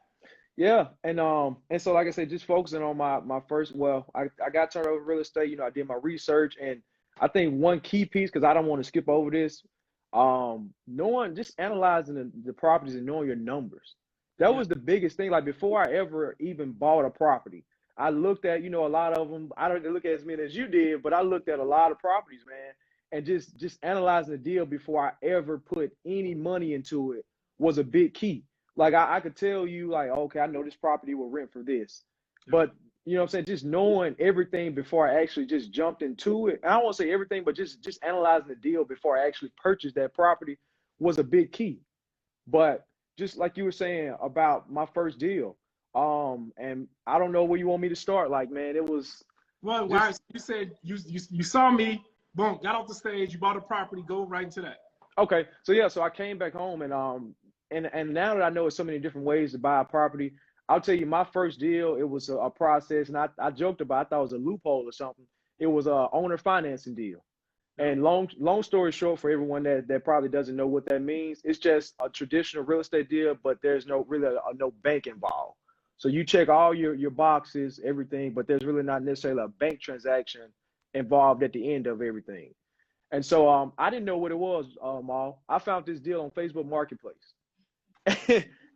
Yeah, and so like I said, just focusing on my first. Well, I got turned over real estate. You know, I did my research, and I think one key piece, because I don't want to skip over this, knowing, just analyzing the properties and knowing your numbers. That Yeah. was the biggest thing. Like, before I ever even bought a property, I looked at, a lot of them. I don't look at as many as you did, but I looked at a lot of properties, man, and just analyzing the deal before I ever put any money into it was a big key. Like, I could tell you, like, okay, I know this property will rent for this. Yeah. But you know what I'm saying, just knowing everything before I actually just jumped into it. And I won't say everything, but just analyzing the deal before I actually purchased that property was a big key. But just like you were saying about my first deal, and I don't know where you want me to start. Like, man, it was Well, why just you said you saw me, boom, got off the stage, you bought a property, go right into that. okay. So yeah, so I came back home, and now that I know so many different ways to buy a property, I'll tell you, my first deal, it was a process, and I joked about, I thought it was a loophole or something. It was a owner financing deal. Yeah. And long story short, for everyone that probably doesn't know what that means, it's just a traditional real estate deal, but there's no bank involved. So you check all your boxes, everything, but there's really not necessarily a bank transaction involved at the end of everything. And so I didn't know what it was, Mal. I found this deal on Facebook Marketplace.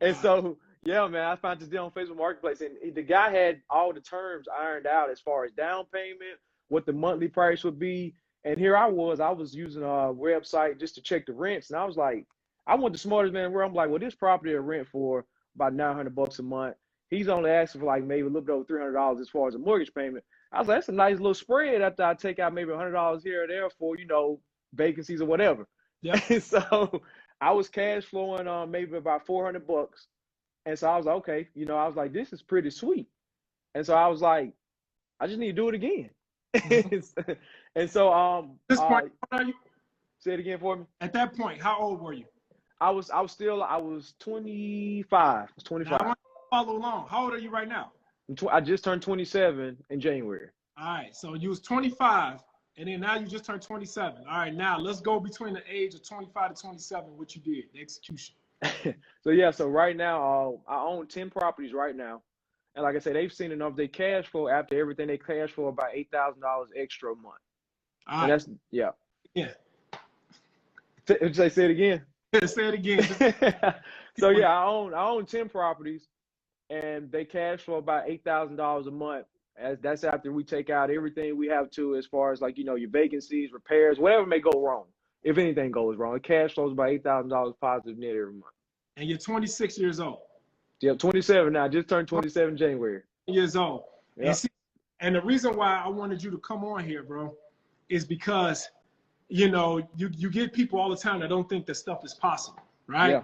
And so, yeah, man, I found this deal on Facebook Marketplace, and the guy had all the terms ironed out as far as down payment, what the monthly price would be. And here I was using a website just to check the rents, and I was like, I want the smartest man in the world. I'm like, well, this property will rent for about $900 a month. He's only asking for like maybe a little bit over $300 as far as a mortgage payment. I was like, that's a nice little spread after I take out maybe $100 here or there for vacancies or whatever. Yep. And so I was cash flowing maybe about $400. And so I was like, okay, I was like, this is pretty sweet. And so I was like, I just need to do it again. Mhm. And so At this point, how old are you? say it again for me. At that point, how old were you? I was 25. I was Now I 25. want you to follow along. How old are you right now? I just turned 27 in January. All right, so you was 25, and then now you just turned 27. All right, now let's go between the age of 25 to 27, what you did, the execution. So yeah, so right now I own 10 properties right now. And like I said, they've seen enough. They cash flow after everything. They cash flow about $8,000 extra a month. All And right, that's, yeah. yeah. Say it again. Say it again. So yeah, I own 10 properties, and they cash flow about $8,000 a month. As that's after we take out everything we have to, as far as like your vacancies, repairs, whatever may go wrong. If anything goes wrong, it cash flows about $8,000 positive net every month. And you're 26 years old. Yep, 27 now. Just turned 27 January. Years old. And Yep. see, and the reason why I wanted you to come on here, bro, is because you get people all the time that don't think that stuff is possible, right? Yeah.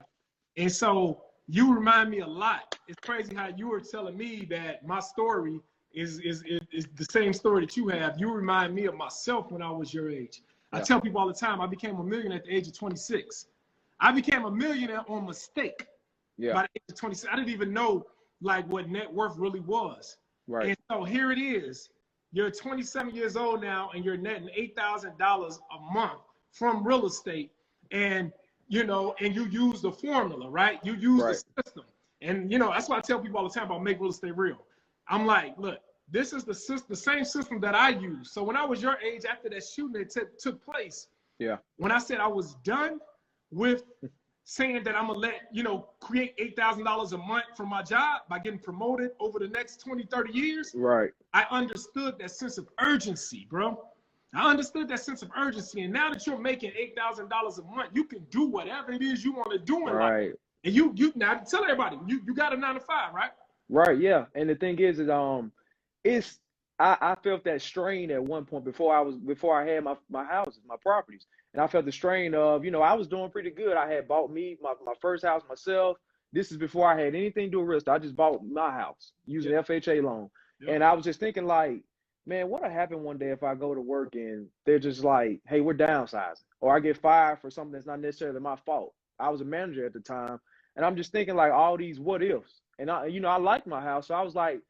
And so you remind me a lot. It's crazy how you were telling me that my story is the same story that you have. You remind me of myself when I was your age. I Yeah. tell people all the time, I became a millionaire at the age of 26. I became a millionaire on mistake Yeah. by the age of 26. I didn't even know like what net worth really was. Right. And so here it is. You're 27 years old now, and you're netting $8,000 a month from real estate, and and you use the formula, right? You use Right. the system, and that's why I tell people all the time about make real estate real. I'm like, look, this is the same system that I use. So when I was your age, after that shooting that took place, Yeah. when I said I was done with saying that I'm gonna create $8,000 a month from my job by getting promoted over the next 20, 30 years, Right. I understood that sense of urgency, bro. I understood that sense of urgency. And now that you're making $8,000 a month, you can do whatever it is you want to do in life. Right. And you now tell everybody, you got a 9 to 5, right? Right. Yeah. And the thing is it's I felt that strain at one point before I had my houses, my properties. And I felt the strain of, I was doing pretty good. I had bought my first house myself. This is before I had anything to do with real estate. I just bought my house using FHA loan. Yep. And I was just thinking like, man, what'll happen one day if I go to work and they're just like, hey, we're downsizing, or I get fired for something that's not necessarily my fault. I was a manager at the time, and I'm just thinking like all these what ifs. And I liked my house, so I was like,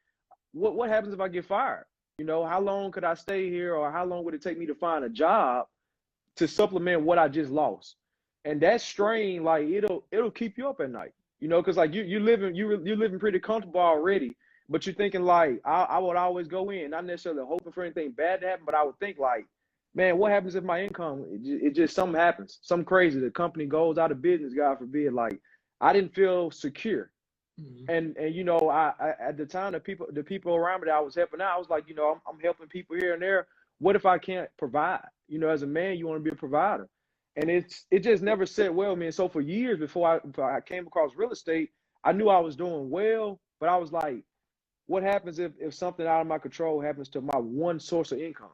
what happens if I get fired? How long could I stay here, or how long would it take me to find a job to supplement what I just lost? And that strain, like it'll keep you up at night, you know, because like you're living pretty comfortable already, but you're thinking like I would always go in, not necessarily hoping for anything bad to happen, but I would think like, man, what happens if my income it just something happens, something crazy, the company goes out of business, God forbid. Like I didn't feel secure. Mhm. And you know, I at the time the people around me that I was helping out, I was like, you know, I'm helping people here and there. What if I can't provide? You know, as a man, you want to be a provider, and it just never set well, man. So for years before I came across real estate, I knew I was doing well, but I was like, what happens if something out of my control happens to my one source of income?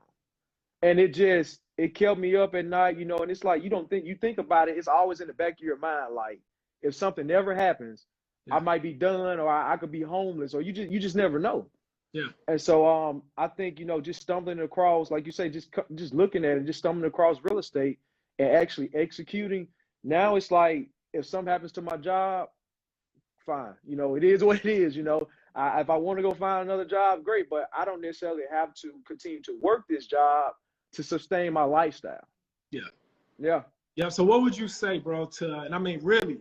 And it kept me up at night, you know. And it's like you think about it, it's always in the back of your mind, like if something never happens, I Yeah. might be done, or I could be homeless, or you just never know. Yeah. And so I think, you know, just stumbling across, like you say, just looking at it, just stumbling across real estate and actually executing. Now it's like if something happens to my job, fine, you know, it is what it is. You know, if I want to go find another job, great, but I don't necessarily have to continue to work this job to sustain my lifestyle. Yeah. Yeah. Yeah. So what would you say, bro, and I mean, really,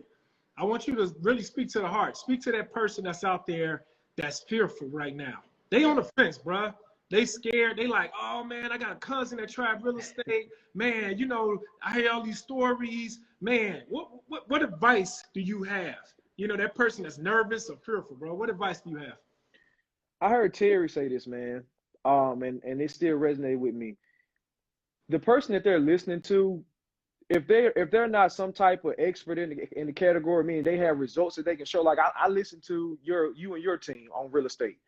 I want you to really speak to the heart. Speak to that person that's out there that's fearful right now. They on the fence, bro. They scared. They like, oh man, I got a cousin that tried real estate. Man, you know, I hear all these stories. Man, what advice do you have? You know, that person that's nervous or fearful, bro. What advice do you have? I heard Terry say this, man. And it still resonated with me. The person that they're listening to, if they're not some type of expert in the category, meaning they have results that they can show. Like I listen to you and your team on real estate.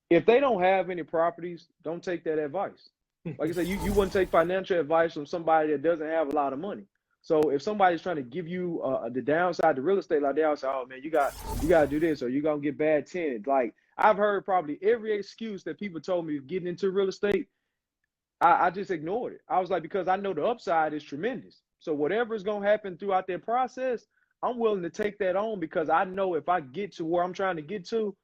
If they don't have any properties, don't take that advice. Like I said, you wouldn't take financial advice from somebody that doesn't have a lot of money. So if somebody's trying to give you the downside to real estate, like they all say, oh man, you got to do this, or you're gonna get bad tenants. Like I've heard probably every excuse that people told me getting into real estate. I just ignored it. I was like, because I know the upside is tremendous. So whatever is gonna happen throughout that process, I'm willing to take that on, because I know if I get to where I'm trying to get to,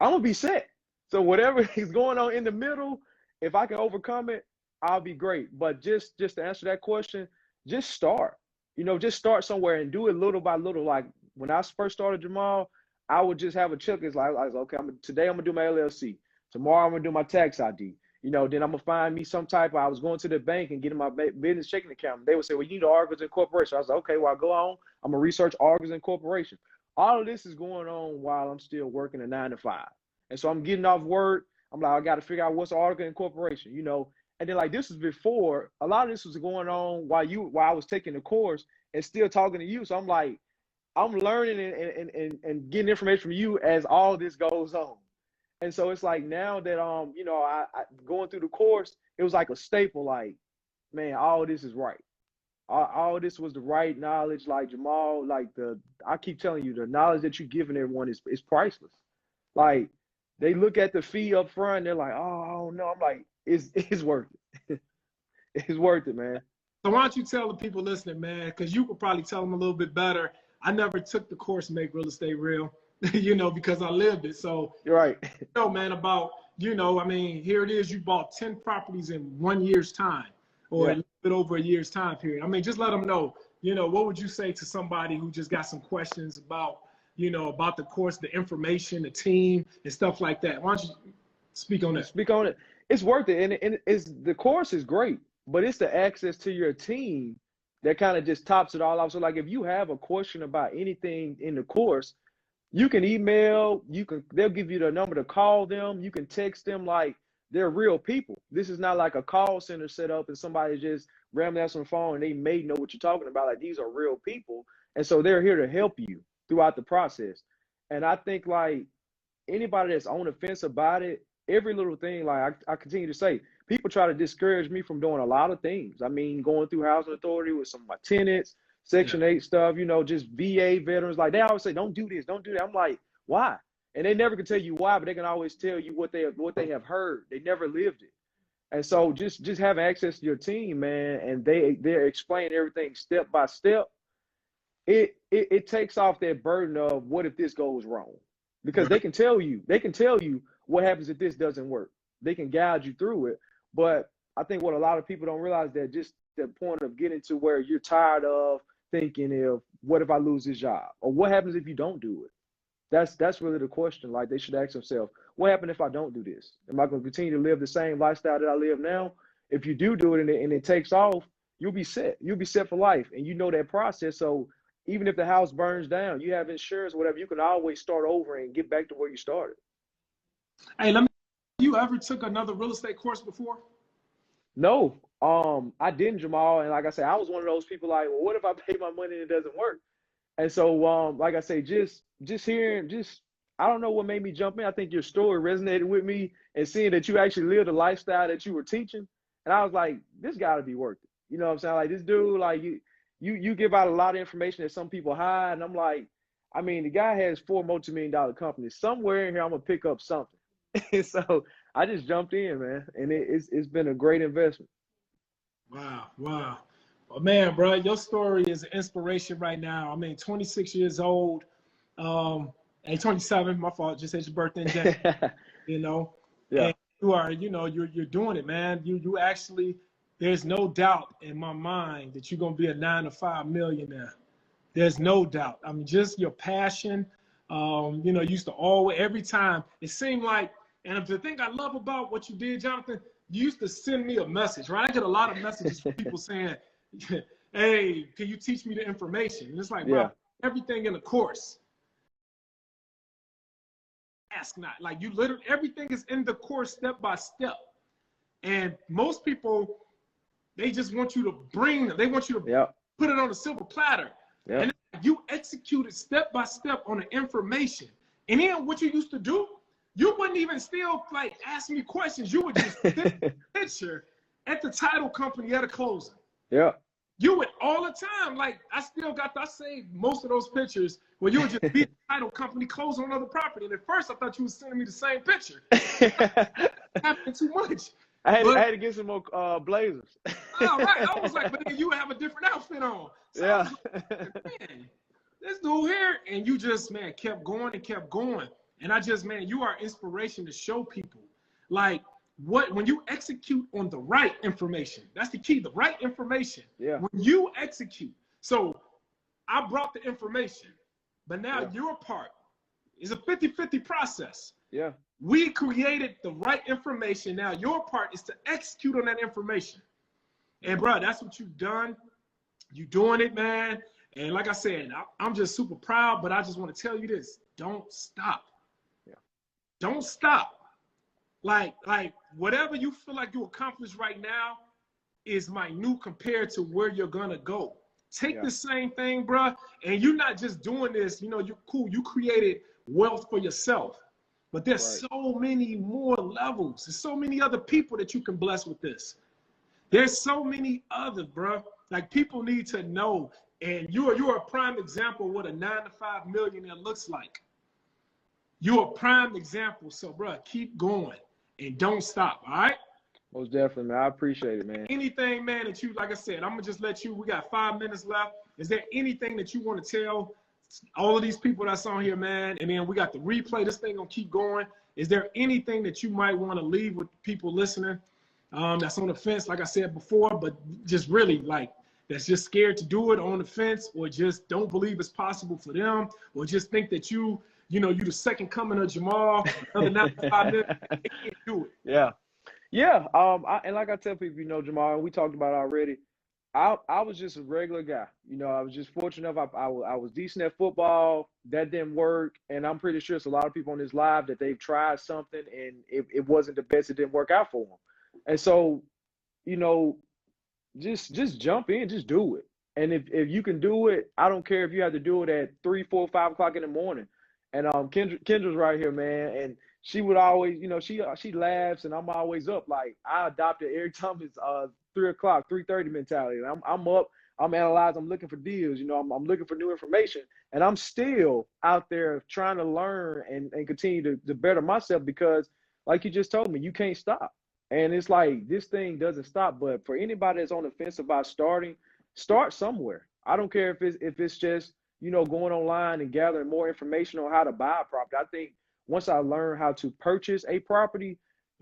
I'm gonna be set. So whatever is going on in the middle, if I can overcome it, I'll be great. But just to answer that question, just start. You know, just start somewhere and do it little by little. Like when I first started Jemal, I would just have a checklist. Like I was like, okay, today I'm gonna do my LLC. Tomorrow I'm gonna do my tax ID. You know, then I'm gonna find me some type of. I was going to the bank and getting my business checking account. They would say, well, you need articles of incorporation. I was like, okay, well, I go on. I'm gonna research articles of incorporation. All of this is going on while I'm still working a 9 to 5. And so I'm getting off work. I'm like, I got to figure out what's the article of incorporation, you know. And then like this was before, a lot of this was going on while I was taking the course and still talking to you. So I'm like, I'm learning and getting information from you as all this goes on. And so it's like now that you know, I going through the course, it was like a staple, like, man, all this is right. All this was the right knowledge, like Jemal, like I keep telling you, the knowledge that you're giving everyone is priceless. Like they look at the fee up front, and they're like, oh no. I'm like, it's worth it. It's worth it, man. So why don't you tell the people listening, man, because you could probably tell them a little bit better. I never took the course Make Real Estate Real, you know, because I lived it. So, You're right. you know, man, about, you know, I mean, here it is. You bought 10 properties in 1 year's time, or a Yeah. little bit over a year's time period. I mean, just let them know, you know, what would you say to somebody who just got some questions about, you know, about the course, the information, the team, and stuff like that? Why don't you speak on that? Speak on it. It's worth it, and it's the course is great, but it's the access to your team that kind of just tops it all off. So like if you have a question about anything in the course, you can email, they'll give you the number to call them, you can text them. Like they're real people. This is not like a call center set up and somebody just randomly has on the phone and they may know what you're talking about. Like these are real people. And so they're here to help you throughout the process. And I think like anybody that's on the fence about it, every little thing, like I continue to say, people try to discourage me from doing a lot of things. I mean, going through housing authority with some of my tenants, Yeah. Section 8 stuff, you know, just VA veterans. Like they always say, don't do this, don't do that. I'm like, why? And they never can tell you why, but they can always tell you what they have heard. They never lived it. And so just having access to your team, man, and they're explaining everything step by step, it takes off that burden of what if this goes wrong, because Right. they can tell you what happens if this doesn't work. They can guide you through it. But I think what a lot of people don't realize, that just the point of getting to where you're tired of thinking of what if I lose this job, or what happens if you don't do it. That's really the question. Like, they should ask themselves, what happens if I don't do this? Am I going to continue to live the same lifestyle that I live now? If you do it and it takes off, you'll be set. You'll be set for life, and you know that process. So even if the house burns down, you have insurance, whatever, you can always start over and get back to where you started. Hey, you ever took another real estate course before? No, I didn't, Jamal. And like I said, I was one of those people like, well, what if I pay my money and it doesn't work? And so, like I say, just hearing, I don't know what made me jump in. I think your story resonated with me, and seeing that you actually lived the lifestyle that you were teaching. And I was like, this got to be worth it. You know what I'm saying? Like, this dude, like, you give out a lot of information that some people hide. And I'm like, I mean, the guy has 4 multi-million-dollar companies. Somewhere in here, I'm going to pick up something. So I just jumped in, man. And it's been a great investment. Wow. Well, man, bro, your story is an inspiration right now. I mean, 26 years old, and 27, my fault, just had your birthday in January, you know. Yeah. And you are, you're doing it, man. You actually, there's no doubt in my mind that you're going to be a 9-to-5 millionaire. There's no doubt. I mean, just your passion, used to always, every time, it seemed like, and the thing I love about what you did, Jonathan, you used to send me a message, right? I get a lot of messages from people saying, hey, can you teach me the information? And it's like, bro, everything in the course. Ask not. Like, you literally, everything is in the course step by step. And most people, they just want you to put it on a silver platter. Yep. And you execute it step by step on the information. And then what you used to do, you wouldn't even still like ask me questions. You would just sit a picture at the title company at a closing. Yeah. You would all the time. Like, I saved most of those pictures where you would just be the title company close on another property. And at first I thought you were sending me the same picture. Happened too much. I had to get some more blazers. Oh, right. I was like, but then you would have a different outfit on. So yeah. Like, man, this dude here, and you just, man, kept going and kept going. And I just, man, you are inspiration to show people, like, when you execute on the right information, that's the key, the right information. Yeah. When you execute. So I brought the information, but now your part is a 50-50 process. Yeah. We created the right information. Now your part is to execute on that information. And bro, that's what you've done. You're doing it, man. And like I said, I'm just super proud, but I just want to tell you this. Don't stop. Yeah. Don't stop. Like whatever you feel like you accomplished right now is minute compared to where you're gonna go. Take the same thing, bro, and you're not just doing this. You're cool. You created wealth for yourself, but there's so many more levels. There's so many other people that you can bless with this. There's so many others, bro. Like, people need to know, and you're a prime example of what a 9-to-5 millionaire looks like. You're a prime example. So, bro, keep going and don't stop. All right. Most definitely, man. I appreciate it, man. Anything, man, that you, like I said, I'm gonna just let you. We got 5 minutes left. Is there anything that you want to tell all of these people that's on here, man? And then we got the replay. This thing gonna keep going. Is there anything that you might want to leave with people listening that's on the fence, like I said before, but just really like that's just scared to do it, on the fence, or just don't believe it's possible for them, or just think that you the second coming of Jemal, another 9-to-5 minutes, they can't do it. Yeah. Yeah. And like I tell people, Jemal, and we talked about it already, I was just a regular guy. I was just fortunate enough. I was decent at football. That didn't work. And I'm pretty sure it's a lot of people on this live that they've tried something and it wasn't the best. It didn't work out for them. And so, just jump in, just do it. And if you can do it, I don't care if you have to do it at 3, 4, 5 o'clock in the morning. And Kendra's right here, man. And she would always, she laughs, and I'm always up. Like, I adopted Eric Thomas 3 o'clock, 3:30 mentality. And I'm up, I'm analyzing, I'm looking for deals. I'm looking for new information, and I'm still out there trying to learn and continue to better myself, because, like you just told me, you can't stop. And it's like, this thing doesn't stop. But for anybody that's on the fence about starting, start somewhere. I don't care if it's just going online and gathering more information on how to buy a property. I think once I learned how to purchase a property,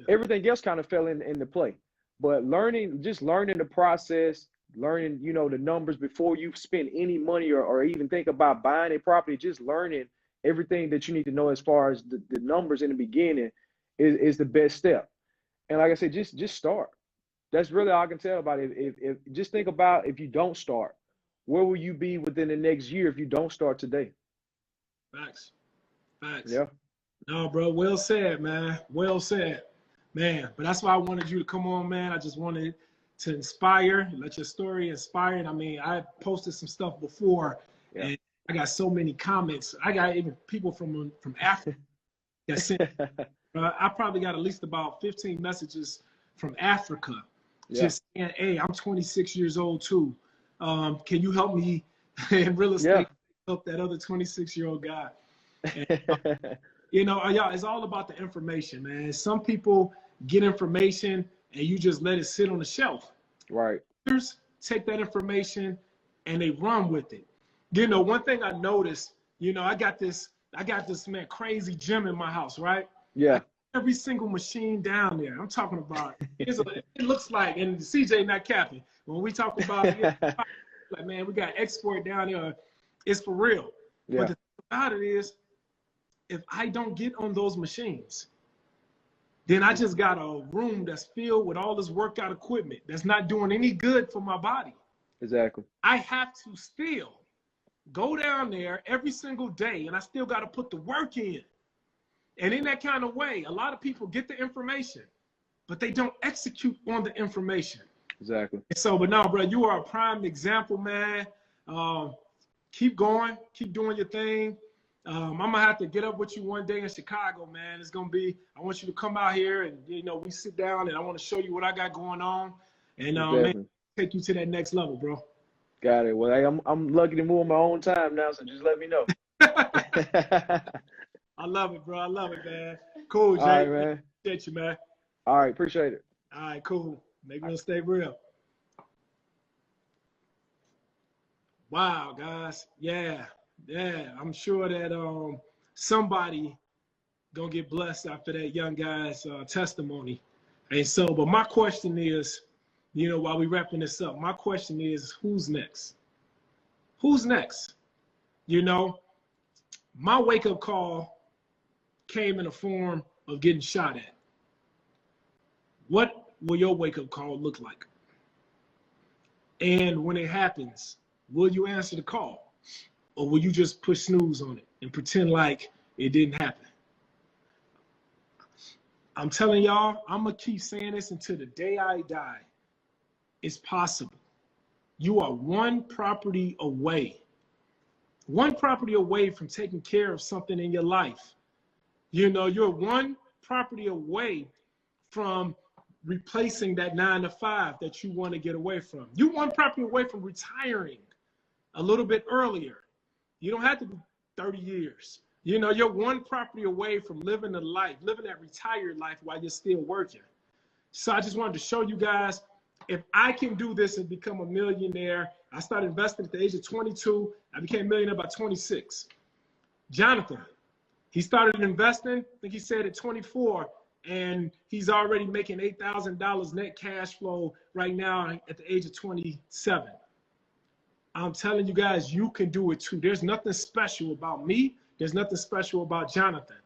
everything else kind of fell into play. But learning the process, learning, you know, the numbers before you spend any money or even think about buying a property, just learning everything that you need to know as far as the numbers in the beginning is the best step. And like I said, just start. That's really all I can tell about it. If just think about if you don't start, where will you be within the next year if you don't start today? Facts. Facts. Yeah. No, bro. Well said, man. Well said, man. But that's why I wanted you to come on, man. I just wanted to inspire, let your story inspire. And I mean, I posted some stuff before, Yeah. and I got so many comments. I got even people from Africa that sent. I probably got at least about 15 messages from Africa, just saying, "Hey, I'm 26 years old too. Can you help me in real estate? Help that other 26-year-old guy." And, you know, y'all, it's all about the information, man. Some people get information and you just let it sit on the shelf. Right. Others take that information and they run with it. You know, one thing I noticed, you know, I got this man crazy gym in my house, right? Yeah. Every single machine down there. I'm talking about it looks like, and CJ not capping. When we talk about it, like, man, we got export down there. It's for real. Yeah. But the thing about it is, if I don't get on those machines, then I just got a room that's filled with all this workout equipment that's not doing any good for my body. Exactly. I have to still go down there every single day, and I still got to put the work in. And in that kind of way, a lot of people get the information, but they don't execute on the information. Exactly. So, but no, bro, you are a prime example, man. Keep going, keep doing your thing. I'm gonna have to get up with you one day in Chicago, man. It's gonna be. I want you to come out here and we sit down and I want to show you what I got going on, and man, take you to that next level, bro. Got it. Well, hey, I'm lucky to move on my own time now, so just let me know. I love it, bro. I love it, man. Cool, Jay. All right, man. Appreciate you, man. All right, appreciate it. All right, cool. Maybe we'll stay real. Wow, guys. Yeah. I'm sure that somebody gonna get blessed after that young guy's testimony. And so, but my question is, while we wrapping this up, my question is, who's next? Who's next? My wake-up call came in the form of getting shot at. What will your wake-up call look like? And when it happens, will you answer the call? Or will you just push snooze on it and pretend like it didn't happen? I'm telling y'all, I'm going to keep saying this until the day I die. It's possible. You are one property away from taking care of something in your life. You're one property away from replacing that 9-to-5 that you want to get away from. You're one property away from retiring a little bit earlier. You don't have to do 30 years. You're one property away from living that retired life while you're still working. So I just wanted to show you guys, if I can do this and become a millionaire. I started investing at the age of 22. I became a millionaire by 26. Jonathan, he started investing, I think he said at 24, and he's already making $8,000 net cash flow right now at the age of 27. I'm telling you guys, you can do it too. There's nothing special about me. There's nothing special about Jonathan.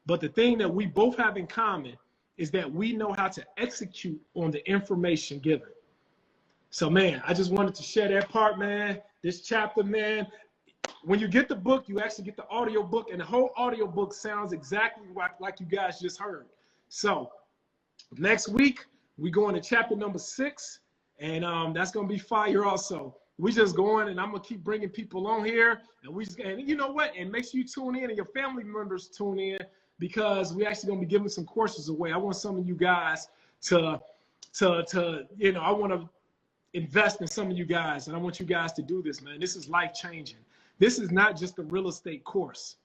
But the thing that we both have in common is that we know how to execute on the information given. So, man, I just wanted to share that part, man. This chapter, man. When you get the book, you actually get the audio book, and the whole audio book sounds exactly like you guys just heard. So, next week, we go into chapter number 6, and that's going to be fire also. We just going, and I'm going to keep bringing people on here, and you know what? And make sure you tune in and your family members tune in, because we actually going to be giving some courses away. I want some of you guys to I want to invest in some of you guys, and I want you guys to do this, man. This is life-changing. This is not just a real estate course.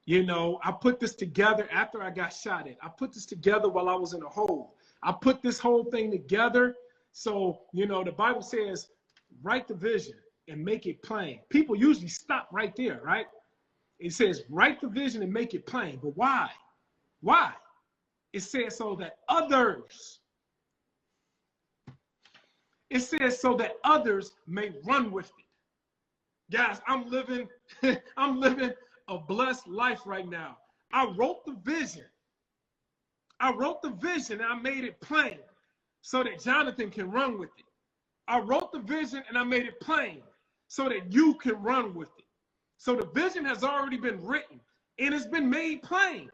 I put this together after I got shot at. I put this together while I was in a hole. I put this whole thing together. So, the Bible says, write the vision and make it plain. People usually stop right there, right? It says, write the vision and make it plain. But why? Why? It says so that others It says so that others may run with it. Guys, I'm living, I'm living a blessed life right now. I wrote the vision. I wrote the vision and I made it plain so that Jonathan can run with it. I wrote the vision and I made it plain so that you can run with it. So the vision has already been written and it's been made plain.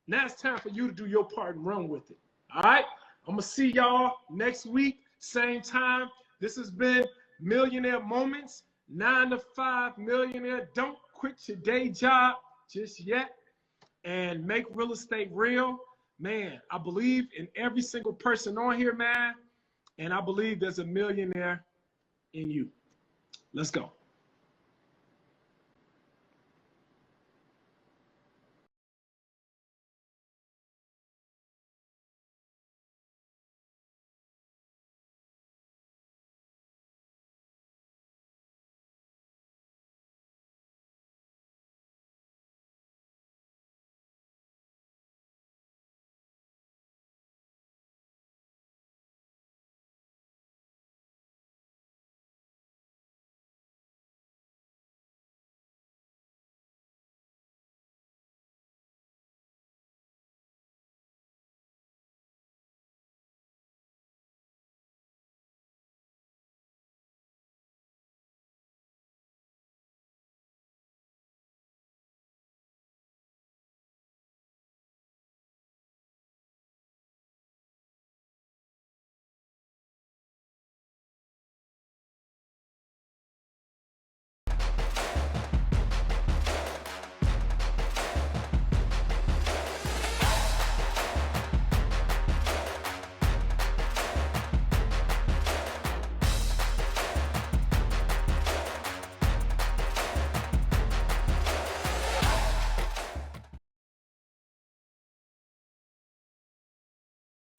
Now it's time for you to do your part and run with it. All right? I'm going to see y'all next week, same time. This has been Millionaire Moments, 9 to 5 millionaire. Don't quit your day job just yet and make real estate real. Man, I believe in every single person on here, man. And I believe there's a millionaire in you. Let's go.